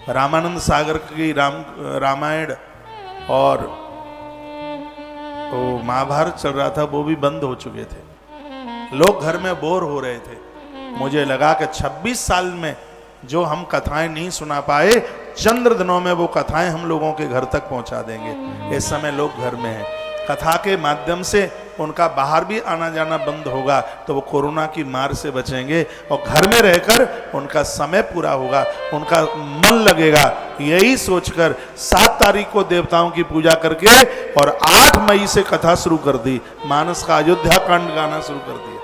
रामानंद सागर की रामायण और वो महाभारत चल रहा था, वो भी बंद हो चुके थे। लोग घर में बोर हो रहे थे। मुझे लगा कि 26 साल में जो हम कथाएं नहीं सुना पाए, चंद्र दिनों में वो कथाएं हम लोगों के घर तक पहुंचा देंगे। इस समय लोग घर में हैं, कथा के माध्यम से उनका बाहर भी आना जाना बंद होगा तो वो कोरोना की मार से बचेंगे और घर में रहकर उनका समय पूरा होगा, उनका मन लगेगा। यही सोचकर 7 तारीख को देवताओं की पूजा करके और 8 मई से कथा शुरू कर दी। मानस का अयोध्या कांड गाना शुरू कर दिया।